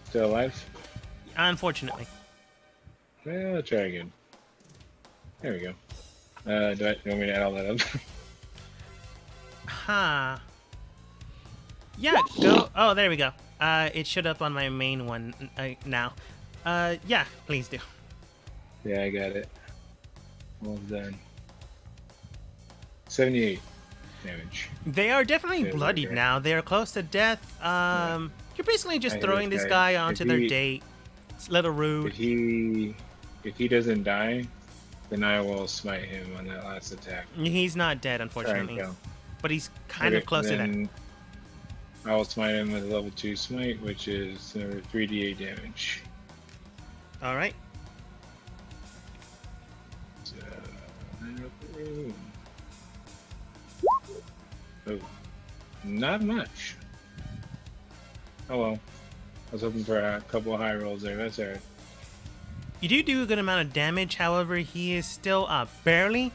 still alive? Unfortunately. Well, let's try again. There we go. Do you want me to add all that up? Huh. Yeah, go. Oh, there we go. It showed up on my main one now. Yeah, please do. Yeah, I got it. Well done. 78 damage. They are definitely Yeah, bloodied okay. now. They are close to death. You're basically just I hate throwing this this guy. guy onto If their he- date. It's a little rude. If he doesn't die, then I will smite him on that last attack. He's not dead, Try and unfortunately. kill. But he's kind of close to that. then I will smite him with a level 2 smite, which is 3d8 damage. Alright. So, oh, not much. Oh well. I was hoping for a couple of high rolls there. That's alright. You do a good amount of damage, however, he is still up. Barely.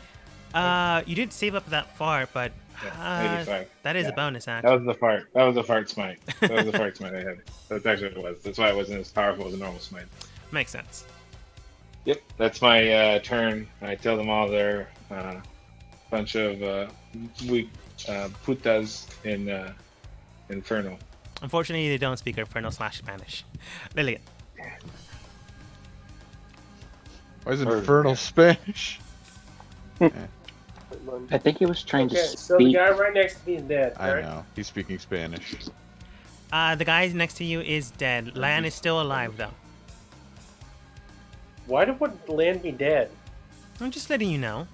You did save up that far, but Yeah, 85. that is a Yeah. bonus That action. was the fart. That was the fart smite. That was the fart smite I had. That's actually what it was. That's why it wasn't as powerful as a normal smite. Makes sense. Yep, that's my turn. I tell them all they're bunch of weak putas in Infernal. Unfortunately, they don't speak Infernal/Spanish. Lillian. Why is it Or- Infernal Spanish? I think he was trying Okay, to so the speak. guy right next to me is dead. I right? know. He's speaking Spanish. The guy next to you is dead. Lan is still alive, though. Why would land be dead? I'm just letting you know.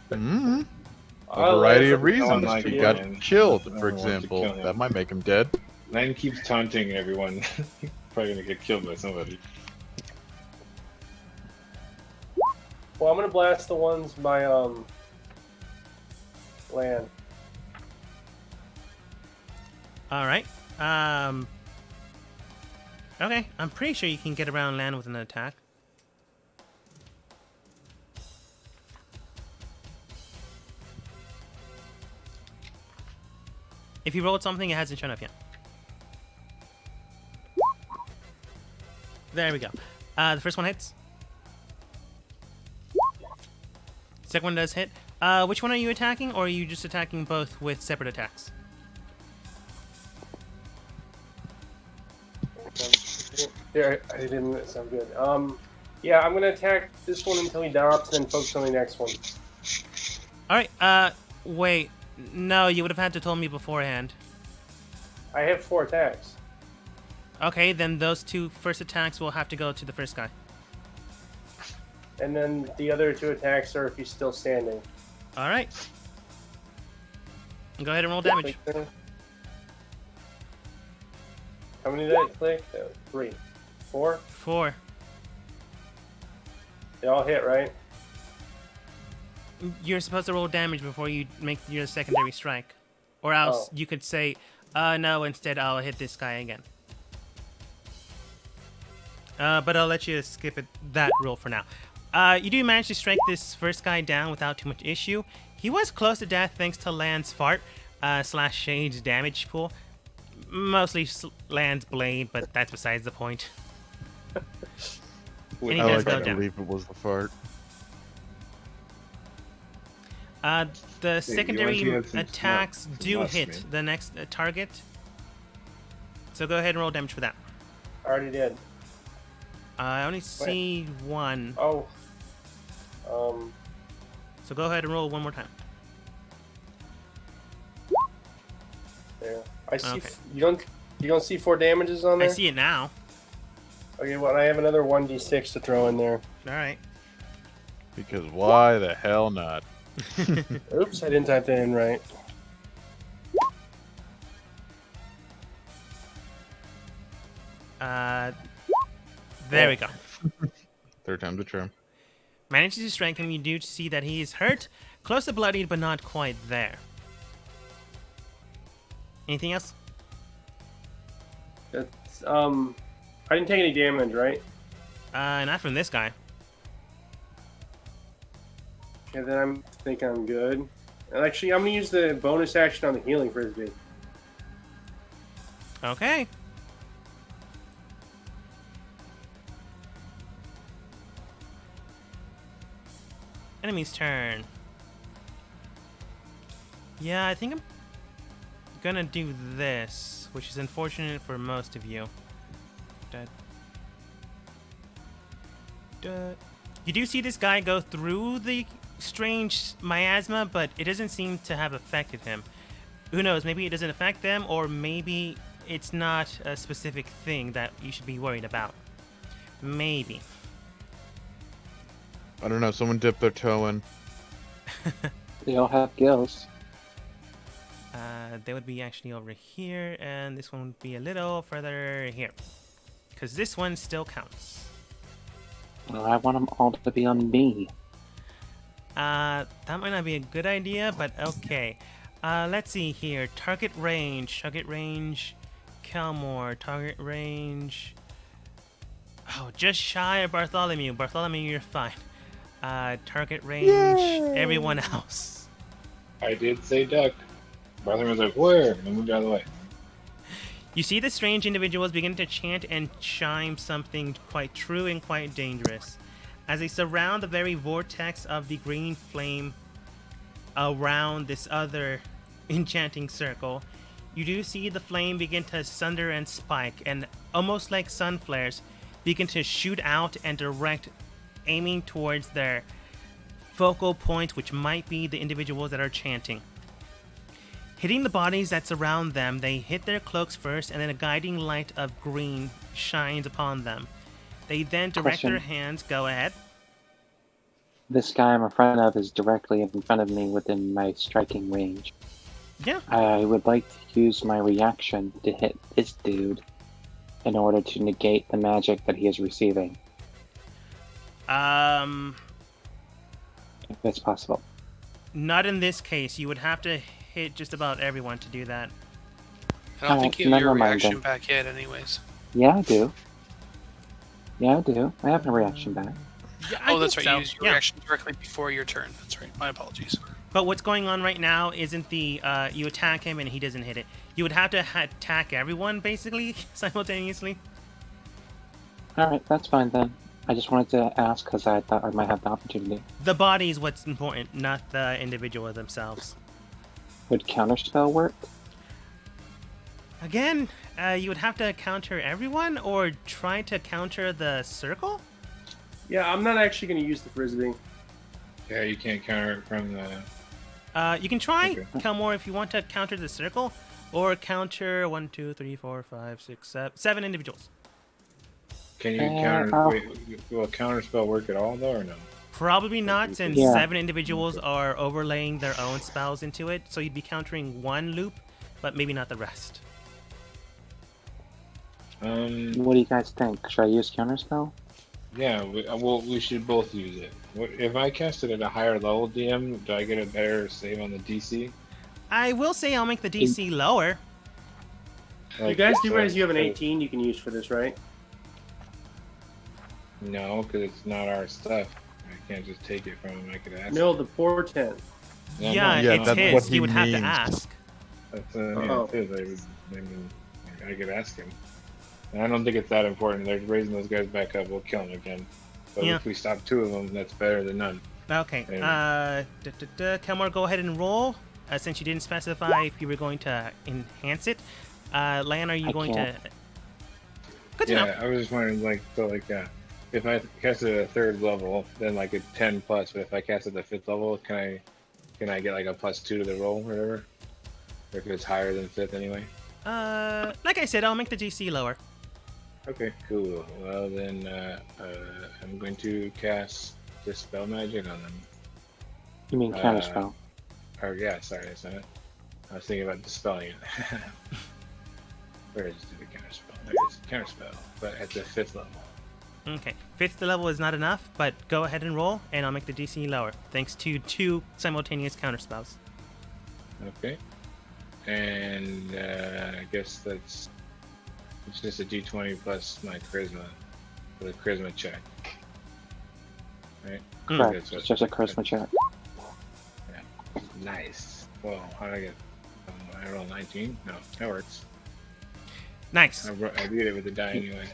Mm-hmm. A Oh, variety that's of a- reasons. like He it, got man. killed, I don't for want to example. kill him. That might make him dead. Len keeps taunting everyone. Probably gonna get killed by somebody. Well, I'm gonna blast the ones by land. Alright. Okay, I'm pretty sure you can get around Lan with an attack. If you rolled something, it hasn't shown up yet. There we go. The first one hits. Second one does hit. Which one are you attacking, or are you just attacking both with separate attacks? There, I didn't sound good. Yeah, I'm gonna attack this one until he drops, and then focus on the next one. Alright, wait. No, you would have had to told me beforehand. I have 4 attacks. Okay, then those two first attacks will have to go to the first guy. And then the other 2 attacks are if he's still standing. Alright. Go ahead and roll damage. How many did I click? 3. 4? 4. They all hit, right? You're supposed to roll damage before you make your secondary strike. Or else Oh. you could say, no, instead I'll hit this guy again. But I'll let you skip that rule for now. You do manage to strike this first guy down without too much issue. He was close to death thanks to Land's fart / Shade's damage pool. Mostly Land's blade, but that's besides the point. And he I does like go to down. believe it was the fart. The secondary you have some attacks smart- do smart hit smith. the next target. So go ahead and roll damage for that. I already did. I only see one. Oh. So go ahead and roll one more time. There. I see. Okay. You don't. You don't see 4 damages on I there? see it now. Okay, well, I have another 1d6 to throw in there. All right. Because why the hell not? Oops, I didn't type that in right. There we go. Third time's a charm. Manages to strengthen. You do see that he is hurt, close to bloodied, but not quite there. Anything else? That's, I didn't take any damage, right? Not from this guy. Okay, then I think I'm good. And actually, I'm gonna use the bonus action on the healing frisbee. Okay. Enemy's turn. Yeah, I think I'm gonna do this, which is unfortunate for most of you. Da- da- You do see this guy go through the strange miasma, but it doesn't seem to have affected him. Who knows? Maybe it doesn't affect them, or maybe it's not a specific thing that you should be worried about. Maybe. I don't know. Someone dipped their toe in. They all have gills. They would be actually over here, and this one would be a little further here. Because this one still counts. Well, I want them all to be on me. That might not be a good idea, but okay. Let's see here. Target range. Kelmore. Target range. Oh, just shy of Bartholomew. Bartholomew, you're fine. Target range. Everyone else. I did say duck. Brother was like, where? And I moved out of the way. You see the strange individuals begin to chant and chime something quite true and quite dangerous. As they surround the very vortex of the green flame around this other enchanting circle, you do see the flame begin to sunder and spike, and almost like sun flares, begin to shoot out and direct, aiming towards their focal point, which might be the individuals that are chanting. Hitting the bodies that surround them, they hit their cloaks first, and then a guiding light of green shines upon them. They then direct their hands. Go ahead. This guy I'm in front of is directly in front of me within my striking range. Yeah. I would like to use my reaction to hit this dude in order to negate the magic that he is receiving, if it's possible. Not in this case. You would have to hit just about everyone to do that. I don't think you have never your mind reaction then. back yet, anyways. Yeah, I do. I have a reaction back. Yeah, I Oh, that's think right. so. You used your Yeah. reaction directly before your turn. That's right. My apologies. But what's going on right now isn't the you attack him and he doesn't hit it. You would have to attack everyone basically simultaneously. Alright, that's fine then. I just wanted to ask because I thought I might have the opportunity. The body is what's important, not the individual themselves. Would counterspell work? Again, you would have to counter everyone or try to counter the circle? Yeah, I'm not actually going to use the frisbee. Yeah, you can't counter it from the. You can try, Okay. Kelmore, if you want to counter the circle, or counter 1, 2, 3, 4, 5, 6, 7 individuals. Can you I'll- counter? Wait, will counter spell work at all though, or no? Probably not, since Yeah. 7 individuals are overlaying their own spells into it, so you'd be countering one loop, but maybe not the rest. What do you guys think? Should I use counterspell? Yeah. We should both use it. If I cast it at a higher level, DM, do I get a better save on the DC? I will say I'll make the DC lower. You guys do so- realize you have an 18 you can use for this, right? No, because it's not our stuff. I can't just take it from him. I could ask. No, the portent. No, Yeah, no, it's that's his. what he You would have to means. ask. That's Oh. yeah, it's his. I could ask him. And I don't think it's that important. They're raising those guys back up. We'll kill them again. But Yeah. if we stop 2 of them, that's better than none. Okay. Kelmore, go ahead and roll. Since you didn't specify if you were going to enhance it. Lan, are you I going can't. to... Good to know. Yeah, I was just wondering, if I cast it at a 3rd level, then like a 10 plus. But if I cast it at the 5th level, can I get like a +2 to the roll or whatever? Or if it's higher than 5th anyway. Like I said, I'll make the DC lower. Okay, cool. Well then, I'm going to cast Dispel Magic on them. You mean counterspell? Or yeah, sorry, that's not it. I was thinking about dispelling it. Where is the counterspell? There it is, counterspell, but at the 5th level. Okay, 5th level is not enough, but go ahead and roll, and I'll make the DC lower, thanks to 2 simultaneous counterspells. Okay. And I guess it's just a D20 plus my charisma for the charisma check. Right? Correct. That's what- It's just a charisma check. Nice. Well, how did I get? I rolled 19. No, that works. Nice. I beat it with the die anyway.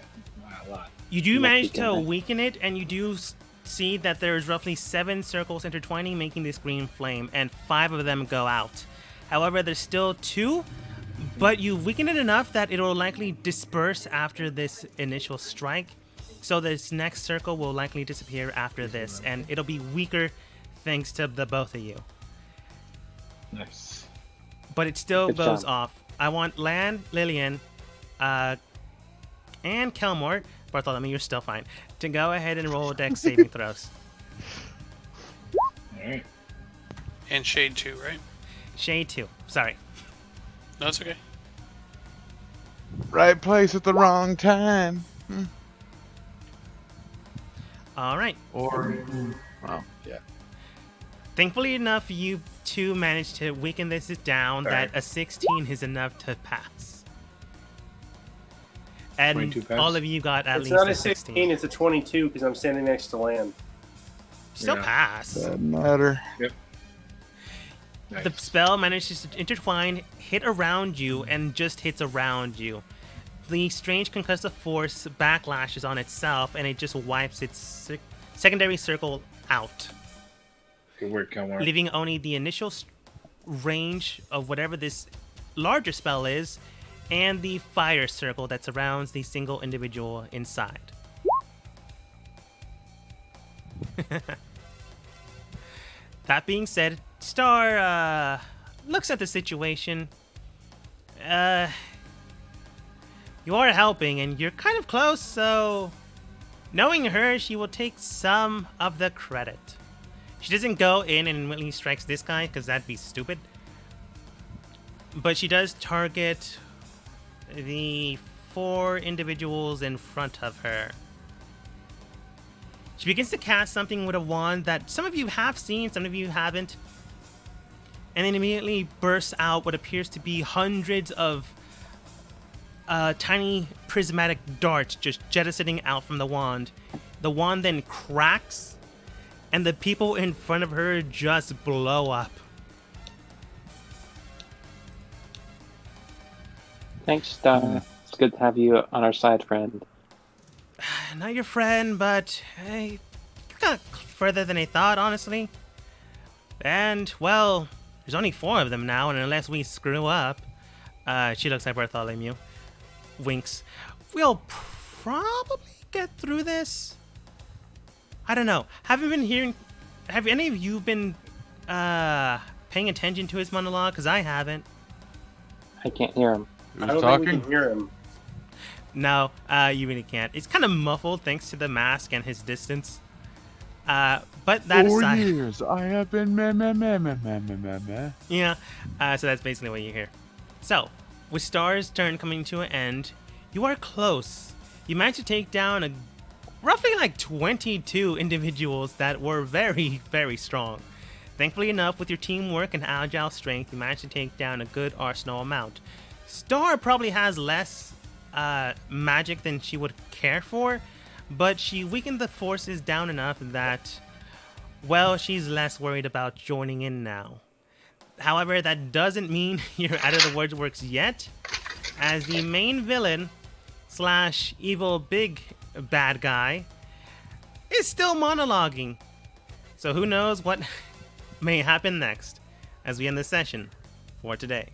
A lot. You do Lucky manage to guy. weaken it, and you do see that there's roughly 7 circles intertwining, making this green flame, and 5 of them go out. However, there's still 2, but you weaken it enough that it'll likely disperse after this initial strike. So this next circle will likely disappear after this, and it'll be weaker thanks to the both of you. Nice. But it still Good goes job. off. I want Lan, Lillian, and Kelmore, Bartholomew, you're still fine, to go ahead and roll dex saving throws. Alright. And Shade 2, right? Shade 2. Sorry. No, it's okay. Right place at the wrong time. All right. Or, well, yeah. Thankfully enough, you two managed to weaken this down that a 16 is enough to pass. And 22 pass? all of you got at It's least not a a 16, it's a 22 because I'm standing next to land. Still Yeah. pass. Doesn't matter. Nice. The spell manages to intertwine, hit around you, and just hits around you. The strange concussive force backlashes on itself, and it just wipes its secondary circle out, Good work, Kelmore. leaving only the initial range of whatever this larger spell is, and the fire circle that surrounds the single individual inside. That being said, Star looks at the situation. You are helping, and you're kind of close, so knowing her, she will take some of the credit. She doesn't go in and immediately strikes this guy, because that'd be stupid. But she does target the 4 individuals in front of her. She begins to cast something with a wand that some of you have seen, some of you haven't. And then immediately bursts out what appears to be hundreds of tiny prismatic darts just jettisoning out from the wand. The wand then cracks, and the people in front of her just blow up. Thanks, Star. It's good to have you on our side, friend. Not your friend, but hey, you got further than I thought, honestly. And, well, there's only 4 of them now, and unless we screw up, she looks at Bartholomew, winks, we'll probably get through this. I don't know. Have any of you been paying attention to his monologue? Because I haven't. I can't hear him. Who's I don't talking? think we can hear him. No, you really can't. It's kind of muffled thanks to the mask and his distance. But that 4 aside, years I have been meh. yeah. So that's basically what you hear. So, with Star's turn coming to an end, you are close. You managed to take down roughly like 22 individuals that were very, very strong. Thankfully enough, with your teamwork and agile strength, you managed to take down a good arsenal amount. Star probably has less magic than she would care for, but she weakened the forces down enough that, well, she's less worried about joining in now. However, that doesn't mean you're out of the word works yet, as the main villain / evil big bad guy is still monologuing. So who knows what may happen next as we end the session for today.